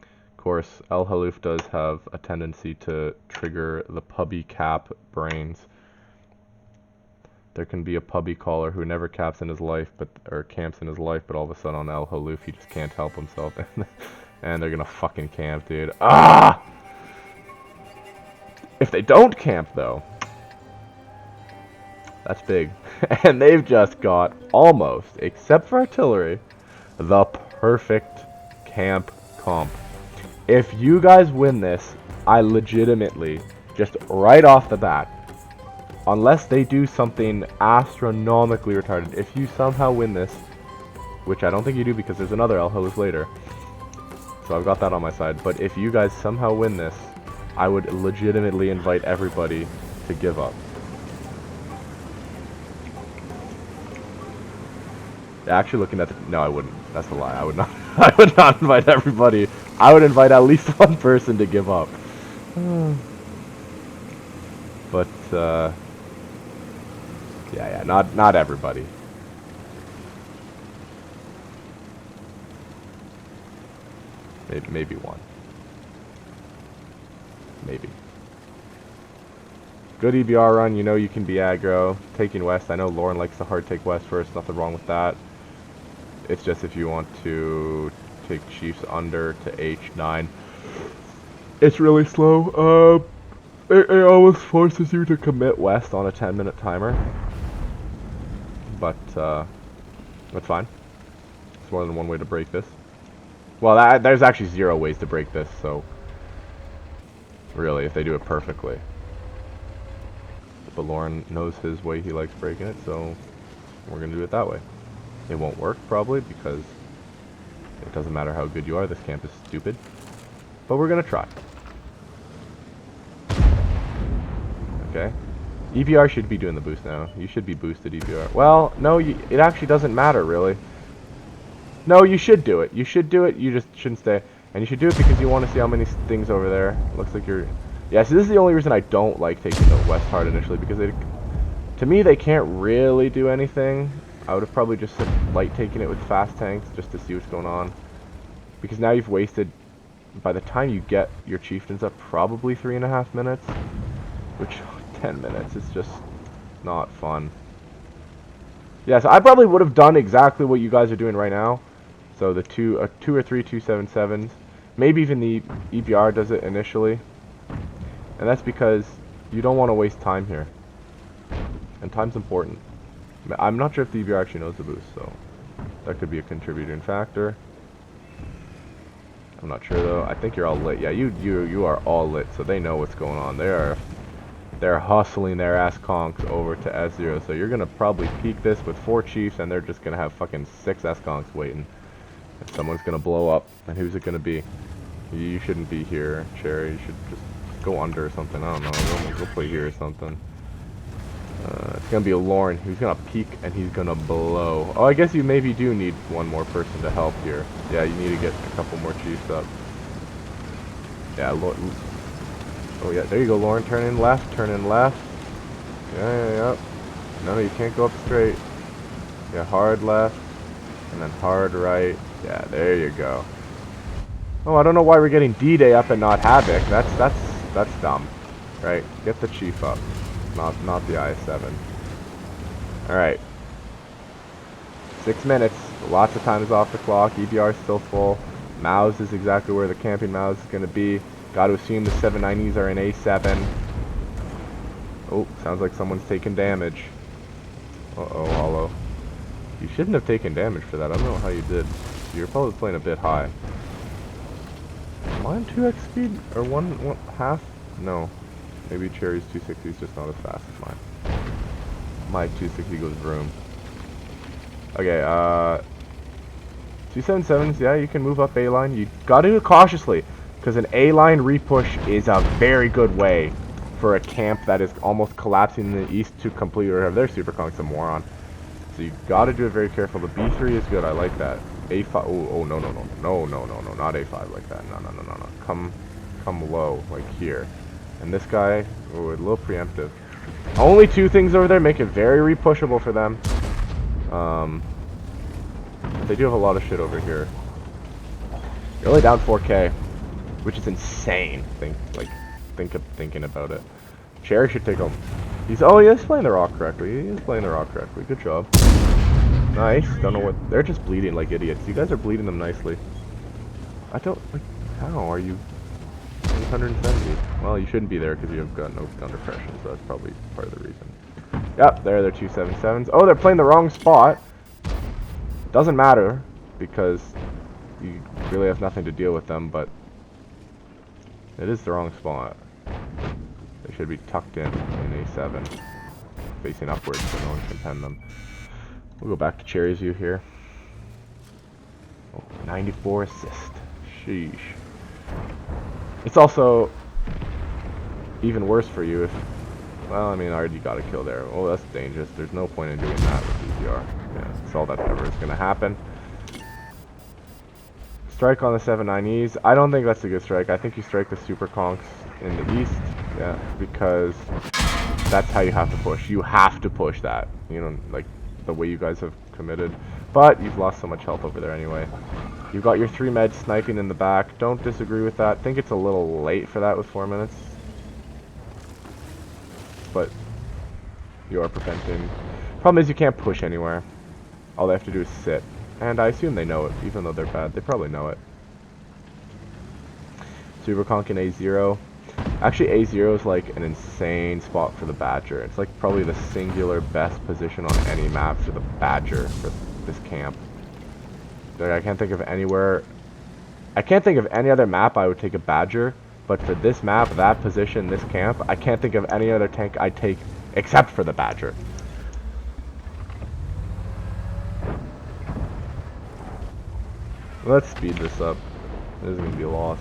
Of course, El Haloof does have a tendency to trigger the pubby cap brains. There can be a pubby caller who never caps in his life, or camps in his life, but all of a sudden on El Haloof he just can't help himself, and they're gonna fucking camp, dude. Ah! If they don't camp though, that's big. And they've just got almost, except for artillery, the perfect camp comp. If you guys win this, I legitimately, just right off the bat, unless they do something astronomically retarded, if you somehow win this, which I don't think you do because there's another El Haloof later, so I've got that on my side, but if you guys somehow win this, I would legitimately invite everybody to give up. Actually, looking at the... No, I wouldn't. That's a lie. I would not. I would not invite everybody. I would invite at least one person to give up. But yeah, not everybody. Maybe one. Maybe. Good EBR run. You know you can be aggro. Taking west. I know Lauren likes to hard take west first. Nothing wrong with that. It's just if you want to take chiefs under to H9, it's really slow. It almost forces you to commit west on a 10-minute timer. But that's fine. It's more than one way to break this. Well, there's actually 0 ways to break this, so really, if they do it perfectly. But Lauren knows his way he likes breaking it, so we're gonna do it that way. It won't work, probably, because it doesn't matter how good you are, this camp is stupid. But we're gonna try. Okay. EBR should be doing the boost now. You should be boosted EBR. Well, no, it actually doesn't matter, really. No, you should do it. You should do it. You just shouldn't stay. And you should do it because you want to see how many things over there. Looks like you're... Yeah, so this is the only reason I don't like taking the west hard initially, because to me, they can't really do anything. I would have probably just light taken it with fast tanks just to see what's going on. Because now you've wasted, by the time you get your chieftains up, probably 3.5 minutes. Which, 10 minutes, it's just not fun. Yeah, so I probably would have done exactly what you guys are doing right now. So the two or three 277s. Maybe even the EBR does it initially. And that's because you don't want to waste time here. And time's important. I'm not sure if the EBR actually knows the boost, so that could be a contributing factor. I'm not sure though. I think you're all lit. Yeah, you are all lit, so they know what's going on. They're hustling their ass conks over to S0, so you're gonna probably peak this with 4 chiefs, and they're just gonna have fucking 6 S conks waiting. And someone's gonna blow up, and who's it gonna be? You shouldn't be here, Cherry. You should just go under or something. I don't know. Go play here or something. It's gonna be a Lauren who's gonna peek and he's gonna blow. Oh, I guess you maybe do need one more person to help here. Yeah, you need to get a couple more chiefs up. Yeah, oh yeah, there you go, Lauren. Turn in left, turn in left. Yeah. No, you can't go up straight. Yeah, hard left, and then hard right. Yeah, there you go. Oh, I don't know why we're getting D-Day up and not Havoc. That's dumb. Right, get the chief up. Not the IS-7. Alright. 6 minutes. Lots of time is off the clock. EBR is still full. Mouse is exactly where the camping mouse is going to be. Got to assume the 790s are in A7. Oh, sounds like someone's taking damage. Uh-oh, Hollow. You shouldn't have taken damage for that. I don't know how you did. You're probably playing a bit high. Am I on 2x speed? Or one half? No. Maybe Cherry's 260 is just not as fast as mine. My 260 goes vroom. Okay, 277s, yeah, you can move up A-line. You gotta do it cautiously, because an A-line repush is a very good way for a camp that is almost collapsing in the east to complete or have their super conks a moron. So you gotta do it very careful. The B3 is good, I like that. A5, oh, no, not A5 like that. No. Come low, like here. And this guy, oh, a little preemptive. Only 2 things over there make it very repushable for them. They do have a lot of shit over here. You're only down 4K, which is insane. Thinking about it. Cherry should take him. He's playing the rock correctly. He is playing the rock correctly. Good job. Nice. Don't know what they're just bleeding like idiots. You guys are bleeding them nicely. I don't like. How are you? 870. Well, you shouldn't be there because you have got no gun depression, so that's probably part of the reason. Yep, there they're 277s. Oh, they're playing the wrong spot. Doesn't matter because you really have nothing to deal with them, but it is the wrong spot. They should be tucked in A7, facing upwards so no one can pen them. We'll go back to Cherry's view here. Oh, 94 assist. Sheesh. It's also even worse for you if, well, I mean, I already got a kill there. Oh, that's dangerous. There's no point in doing that with EBR. Yeah, that's all that ever is going to happen. Strike on the 790s. I don't think that's a good strike. I think you strike the super conks in the east. Yeah, because that's how you have to push. You have to push that. You know, like the way you guys have committed. But you've lost so much health over there anyway. You've got your 3 meds sniping in the back. Don't disagree with that. Think it's a little late for that with 4 minutes. But you are preventing. Problem is you can't push anywhere. All they have to do is sit. And I assume they know it, even though they're bad. They probably know it. Super Conk in A0. Actually, A0 is like an insane spot for the Badger. It's like probably the singular best position on any map for the Badger for this camp. I can't think of anywhere. I can't think of any other map I would take a Badger, but for this map, that position, this camp, I can't think of any other tank I'd take except for the Badger. Let's speed this up. This is gonna be a loss.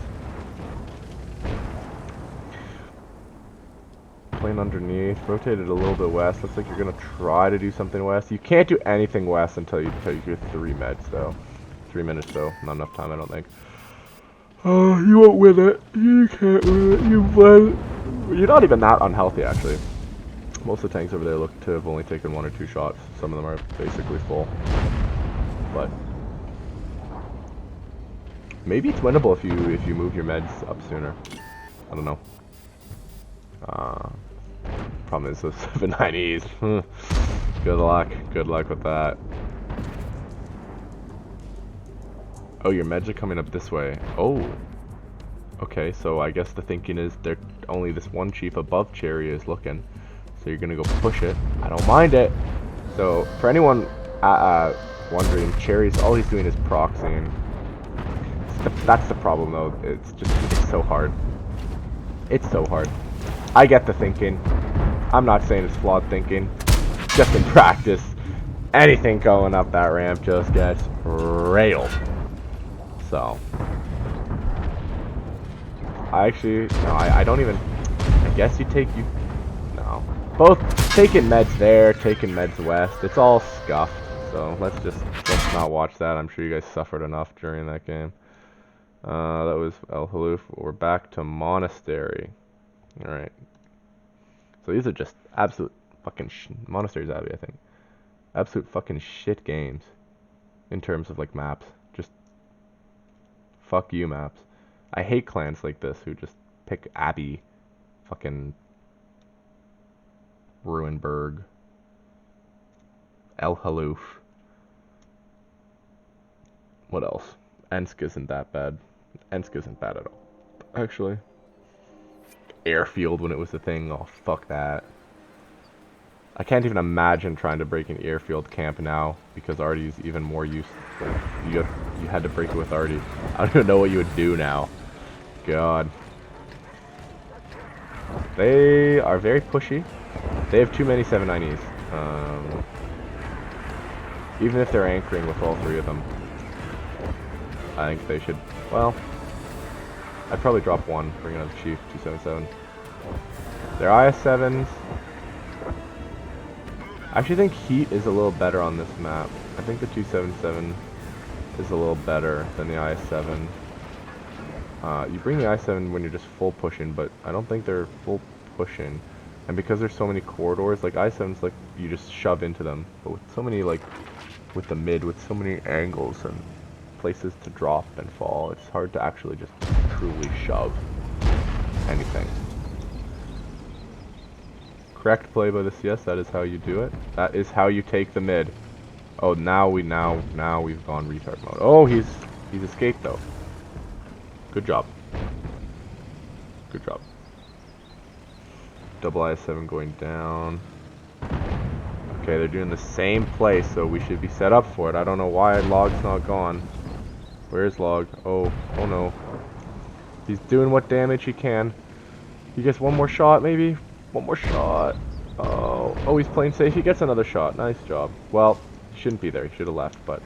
Playing playing underneath. Rotated a little bit west. Looks like you're gonna try to do something west. You can't do anything west until you get 3 meds though. 3 minutes though. Not enough time, I don't think. Oh, you won't win it. You can't win it. You won. You're not even that unhealthy actually. Most of the tanks over there look to have only taken 1 or 2 shots. Some of them are basically full. But maybe it's winnable if you move your meds up sooner. I don't know. Problem is those 790s. Good luck. Good luck with that. Oh, your meds are coming up this way. Oh. Okay, so I guess the thinking is there only this one chief above Cherry is looking. So you're gonna go push it. I don't mind it. So for anyone wondering, Cherry's all he's doing is proxying. That's the problem though. It's so hard. It's so hard. I get the thinking. I'm not saying it's flawed thinking. Just in practice, anything going up that ramp just gets railed. So I don't even. I guess you no. Both taking meds there, taking meds west. It's all scuffed. So let's not watch that. I'm sure you guys suffered enough during that game. That was El Haluf. We're back to Monastery. Alright. So these are just absolute fucking Monastery's Abbey, I think. Absolute fucking shit games. In terms of like maps. Just fuck you maps. I hate clans like this who just pick Abbey. Fucking Ruinberg. El Haluf. What else? Ensk isn't that bad. Ensk isn't bad at all. Actually. Airfield when it was a thing. Oh, fuck that. I can't even imagine trying to break an airfield camp now because Artie's even more useful. You had to break it with Artie. I don't even know what you would do now. God. They are very pushy. They have too many 790s. Even if they're anchoring with all 3 of them. I think they should, well, I'd probably drop 1, bring another chief, 277. Their IS-7s, I actually think heat is a little better on this map. I think the 277 is a little better than the IS-7. You bring the IS-7 when you're just full pushing, but I don't think they're full pushing. And because there's so many corridors, like IS-7's like, you just shove into them. But with so many, like, with the mid, with so many angles and places to drop and fall, it's hard to actually just truly shove anything. Correct play by the CS, that is how you do it. That is how you take the mid. Oh, now we've gone retard mode. Oh, he's escaped though. Good job. Good job. Double IS-7 going down. Okay, they're doing the same play, so we should be set up for it. I don't know why Log's not gone. Where's Log? Oh no. He's doing what damage he can. He gets one more shot, maybe? One more shot. Oh, he's playing safe. He gets another shot. Nice job. Well, he shouldn't be there. He should have left, but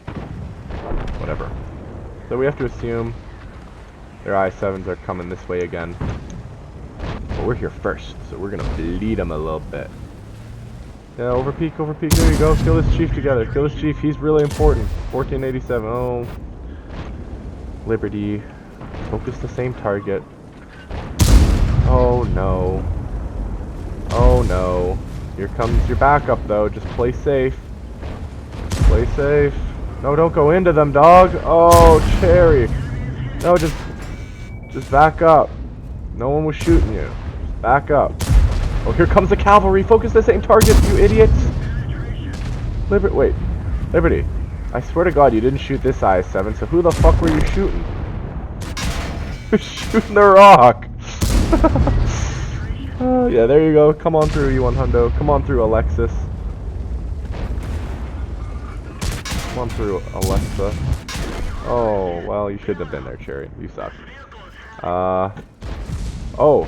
whatever. So we have to assume their I-7s are coming this way again. But we're here first, so we're gonna bleed them a little bit. Yeah, overpeak. There you go. Kill this chief together. Kill this chief. He's really important. 1487. Oh. Liberty. Focus the same target. Oh no. Oh no. Here comes your backup though. Just play safe. Play safe. No, don't go into them, dog. Oh, Cherry. No, just back up. No one was shooting you. Just back up. Oh, here comes the cavalry. Focus the same target, you idiots. Wait. Liberty. I swear to God, you didn't shoot this IS-7, so who the fuck were you shooting? Shooting the rock. Yeah, there you go. Come on through, you Hundo. Come on through, Alexis. Come on through, Alexa. Oh, well, you shouldn't have been there, Cherry. You suck. Oh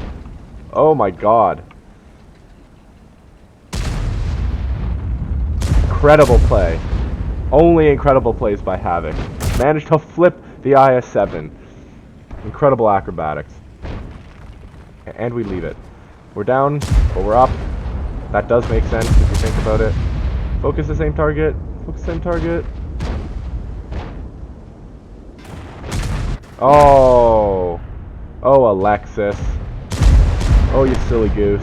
my God. Incredible play. Only incredible plays by Havoc. Managed to flip the IS-7. Incredible acrobatics. And we leave it. We're down, but we're up. That does make sense if you think about it. Focus the same target. Focus the same target. Oh. Oh, Alexis. Oh, you silly goose.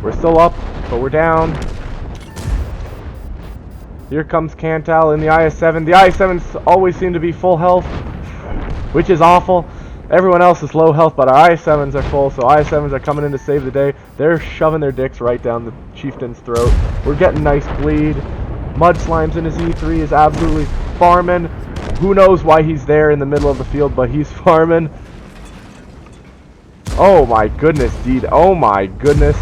We're still up, but we're down. Here comes Cantal in the IS-7. The IS-7s always seem to be full health, which is awful. Everyone else is low health, but our IS-7s are full, so IS-7s are coming in to save the day. They're shoving their dicks right down the chieftain's throat. We're getting nice bleed. Mud Slimes in his E3 is absolutely farming. Who knows why he's there in the middle of the field, but he's farming. Oh my goodness, D-Day. Oh my goodness.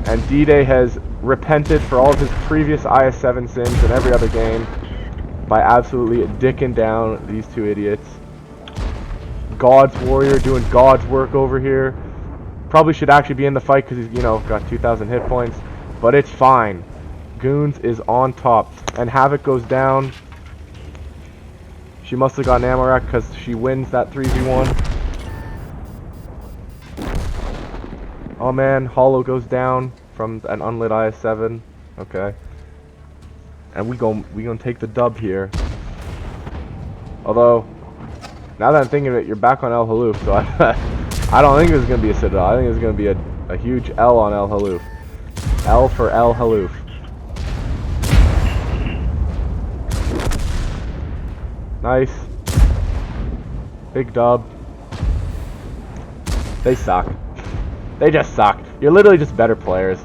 And D-Day has repented for all of his previous IS-7 sins in every other game by absolutely dicking down these two idiots. God's warrior doing God's work over here. Probably should actually be in the fight because he's, you know, got 2,000 hit points. But it's fine. GOONZ is on top. And Havoc goes down. She must have gotten ammo rack because she wins that 3v1. Oh man, Hollow goes down from an unlit IS-7. Okay. And we gonna take the dub here. Although, now that I'm thinking of it, you're back on El Haloof, so I don't think it's gonna be a Citadel. I think it's gonna be a huge L on El Haloof. L for El Haloof. Nice. Big dub. They suck. They just suck. You're literally just better players.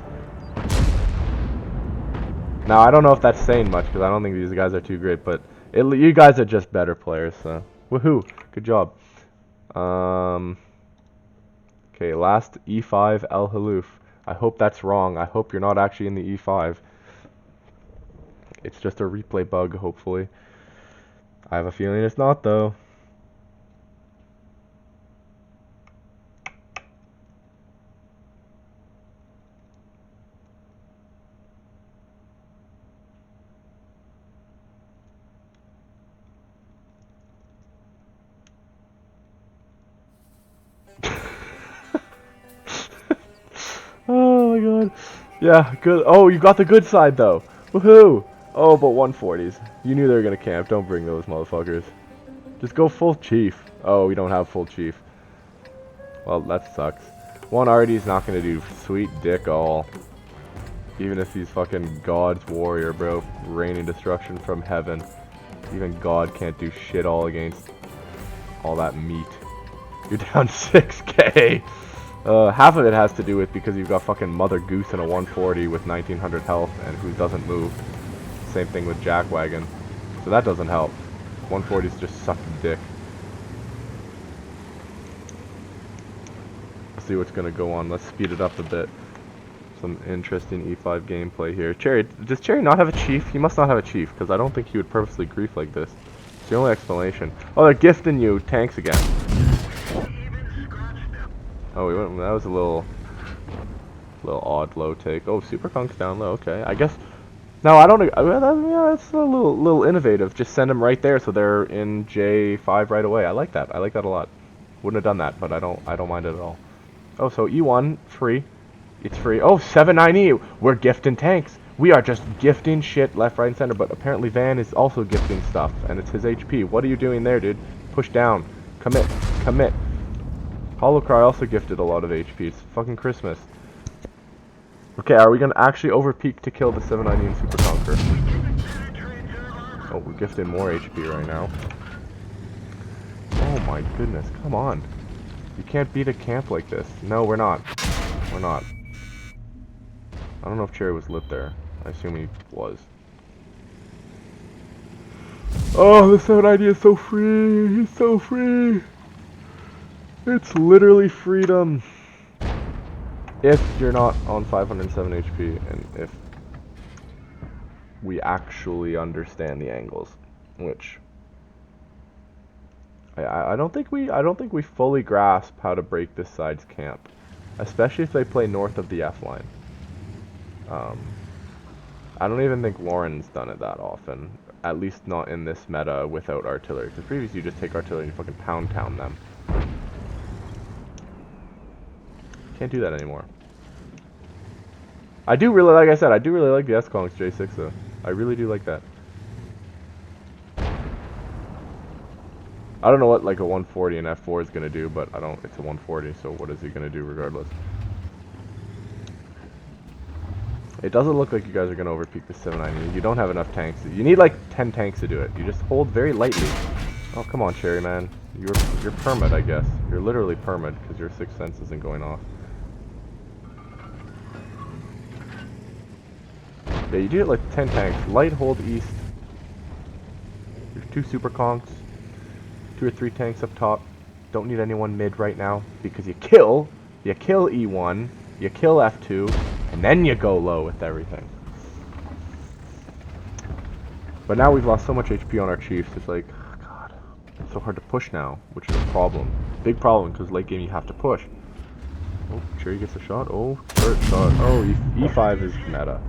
Now, I don't know if that's saying much, because I don't think these guys are too great, but you guys are just better players, so. Woohoo. Good job. Okay, last E5 El Haloof. I hope that's wrong. I hope you're not actually in the E5. It's just a replay bug, hopefully. I have a feeling it's not, though. Oh my god. Yeah, good. Oh, you got the good side though. Woohoo! Oh, but 140s. You knew they were gonna camp. Don't bring those motherfuckers. Just go full chief. Oh, we don't have full chief. Well, that sucks. 1RD is not gonna do sweet dick all. Even if he's fucking God's warrior, bro. Raining destruction from heaven. Even God can't do shit all against all that meat. You're down 6k. Half of it has to do with because you've got fucking Mother Goose in a 140 with 1900 health and who doesn't move. Same thing with Jackwagon. So that doesn't help. 140s just suck dick. Let's see what's gonna go on. Let's speed it up a bit. Some interesting E5 gameplay here. Cherry, does Cherry not have a chief? He must not have a chief because I don't think he would purposely grief like this. It's the only explanation. Oh, they're gifting you tanks again. Oh, that was a little odd low take. Oh, Super Kunk's down low. Okay, I guess. No, I don't. Yeah, it's a little innovative. Just send them right there, so they're in J5 right away. I like that. I like that a lot. Wouldn't have done that, but I don't mind it at all. Oh, so E1 free. It's free. Oh, 790. We're gifting tanks. We are just gifting shit left, right, and center. But apparently Van is also gifting stuff, and it's his HP. What are you doing there, dude? Push down. Commit. Commit. Holocry also gifted a lot of HP. It's fucking Christmas. Okay, are we gonna actually overpeak to kill the 790 and Super Conqueror? Oh, we're gifting more HP right now. Oh my goodness, come on. You can't beat a camp like this. No, we're not. We're not. I don't know if Cherry was lit there. I assume he was. Oh, the 790 is so free. He's so free. It's literally freedom. If you're not on 507 HP and if we actually understand the angles, which I don't think we fully grasp how to break this side's camp, especially if they play north of the F line. I don't even think Lauren's done it that often, at least not in this meta without artillery, because previously you just take artillery and fucking pound town them. Can't do that anymore. I do really, like I said, I do really like the S-Kongs J6 though. I really do like that. I don't know what like a 140 and F4 is gonna do, but it's a 140, so what is he gonna do regardless? It doesn't look like you guys are gonna overpeak the 790. You don't have enough tanks. You need like 10 tanks to do it. You just hold very lightly. Oh, come on, Cherry man. You're permit, I guess. You're literally permit because your sixth sense isn't going off. Yeah, you do it like 10 tanks. Light hold east. There's 2 super conks. 2 or 3 tanks up top. Don't need anyone mid right now because you kill E1, you kill F2, and then you go low with everything. But now we've lost so much HP on our chiefs. It's like, God, it's so hard to push now, which is a problem. Big problem because late game you have to push. Oh, Cherry gets a shot. Oh, third shot. Oh, E5 is meta.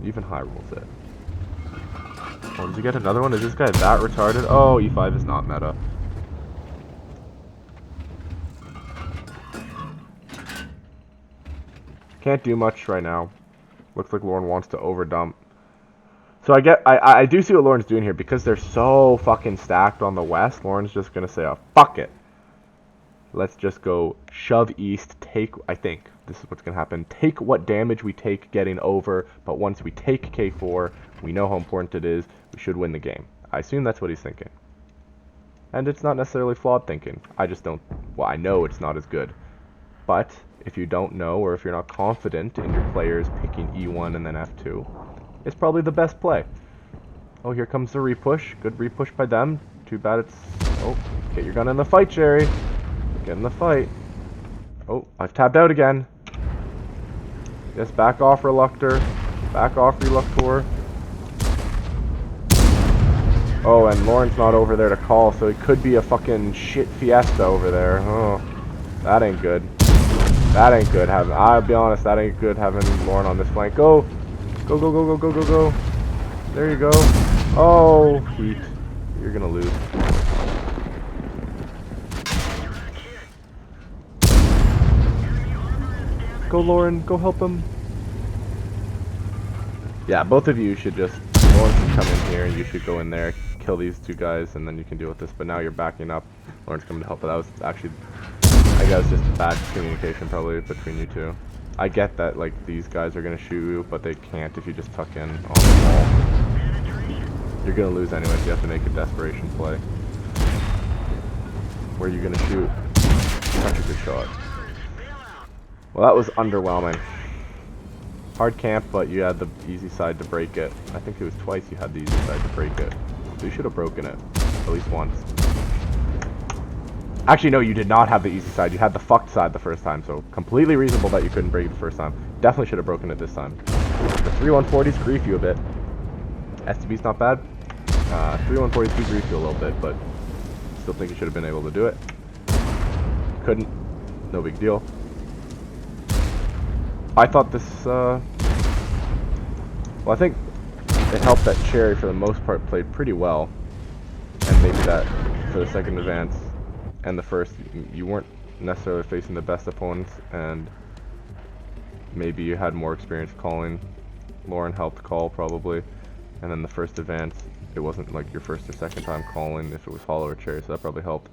Even high rolls it. Oh, did you get another one? Is this guy that retarded? Oh, E5 is not meta. Can't do much right now. Looks like Lauren wants to overdump. So I do see what Lauren's doing here because they're so fucking stacked on the west. Lauren's just gonna say, oh, fuck it. Let's just go shove east, I think this is what's gonna happen. Take what damage we take getting over, but once we take K4, we know how important it is. We should win the game. I assume that's what he's thinking. And it's not necessarily flawed thinking. I just don't, well, I know it's not as good. But if you don't know, or if you're not confident in your players picking E1 and then F2, it's probably the best play. Oh, here comes the repush. Good repush by them. Too bad it's, oh, get your gun in the fight, Jerry. Get in the fight. Oh, I've tabbed out again. Yes, back off, Reluctor. Back off, Reluctor. Oh, and Lauren's not over there to call, so it could be a fucking shit fiesta over there. Oh, that ain't good. That ain't good. I'll be honest, that ain't good having Lauren on this flank. Go! Go, go, go, go, go, go, go. There you go. Oh, heat. You're gonna lose. Go, Lauren. Go help him. Yeah, both of you should just... Lauren should come in here, and you should go in there, kill these 2 guys, and then you can deal with this. But now you're backing up. Lauren's coming to help, but that was actually... I guess just bad communication probably between you 2. I get that, like, these guys are going to shoot you, but they can't if you just tuck in on the wall. You're going to lose anyway, so you have to make a desperation play. Where are you going to shoot? Such a good shot. Well, that was underwhelming. Hard camp, but you had the easy side to break it. I think it was twice you had the easy side to break it. So you should have broken it. At least once. Actually, no, you did not have the easy side. You had the fucked side the first time, so completely reasonable that you couldn't break it the first time. Definitely should have broken it this time. The 3 140s grief you a bit. STB's not bad. 3 140s do grief you a little bit, but still think you should have been able to do it. Couldn't. No big deal. I thought this, well, I think it helped that Cherry, for the most part, played pretty well. And maybe that, for the second advance and the first, you weren't necessarily facing the best opponents, and maybe you had more experience calling. Lauren helped call, probably. And then the first advance, it wasn't like your first or second time calling if it was Hollow or Cherry, so that probably helped.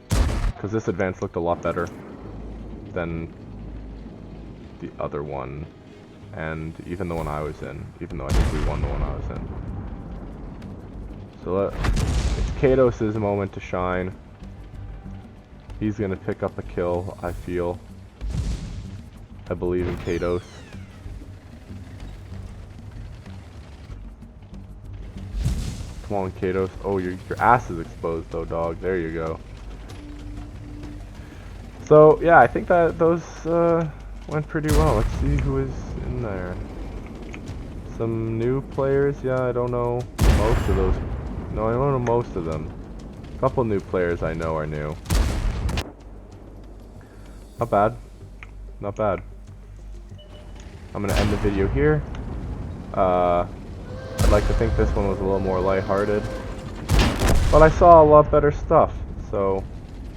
Because this advance looked a lot better than the other one, and even the one I was in, even though I think we won the one I was in. So it's Kados' moment to shine. He's gonna pick up a kill, I feel. I believe in Kados. Come on, Kados. Oh, your ass is exposed though, dog. There you go. So yeah, I think that those went pretty well. Let's see who is in there. Some new players. Yeah, I don't know most of those. No, I don't know most of them. A couple new players I know are new. Not bad. Not bad. I'm gonna end the video here. I'd like to think this one was a little more lighthearted, but I saw a lot better stuff. So,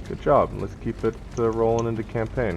good job. Let's keep it rolling into campaign.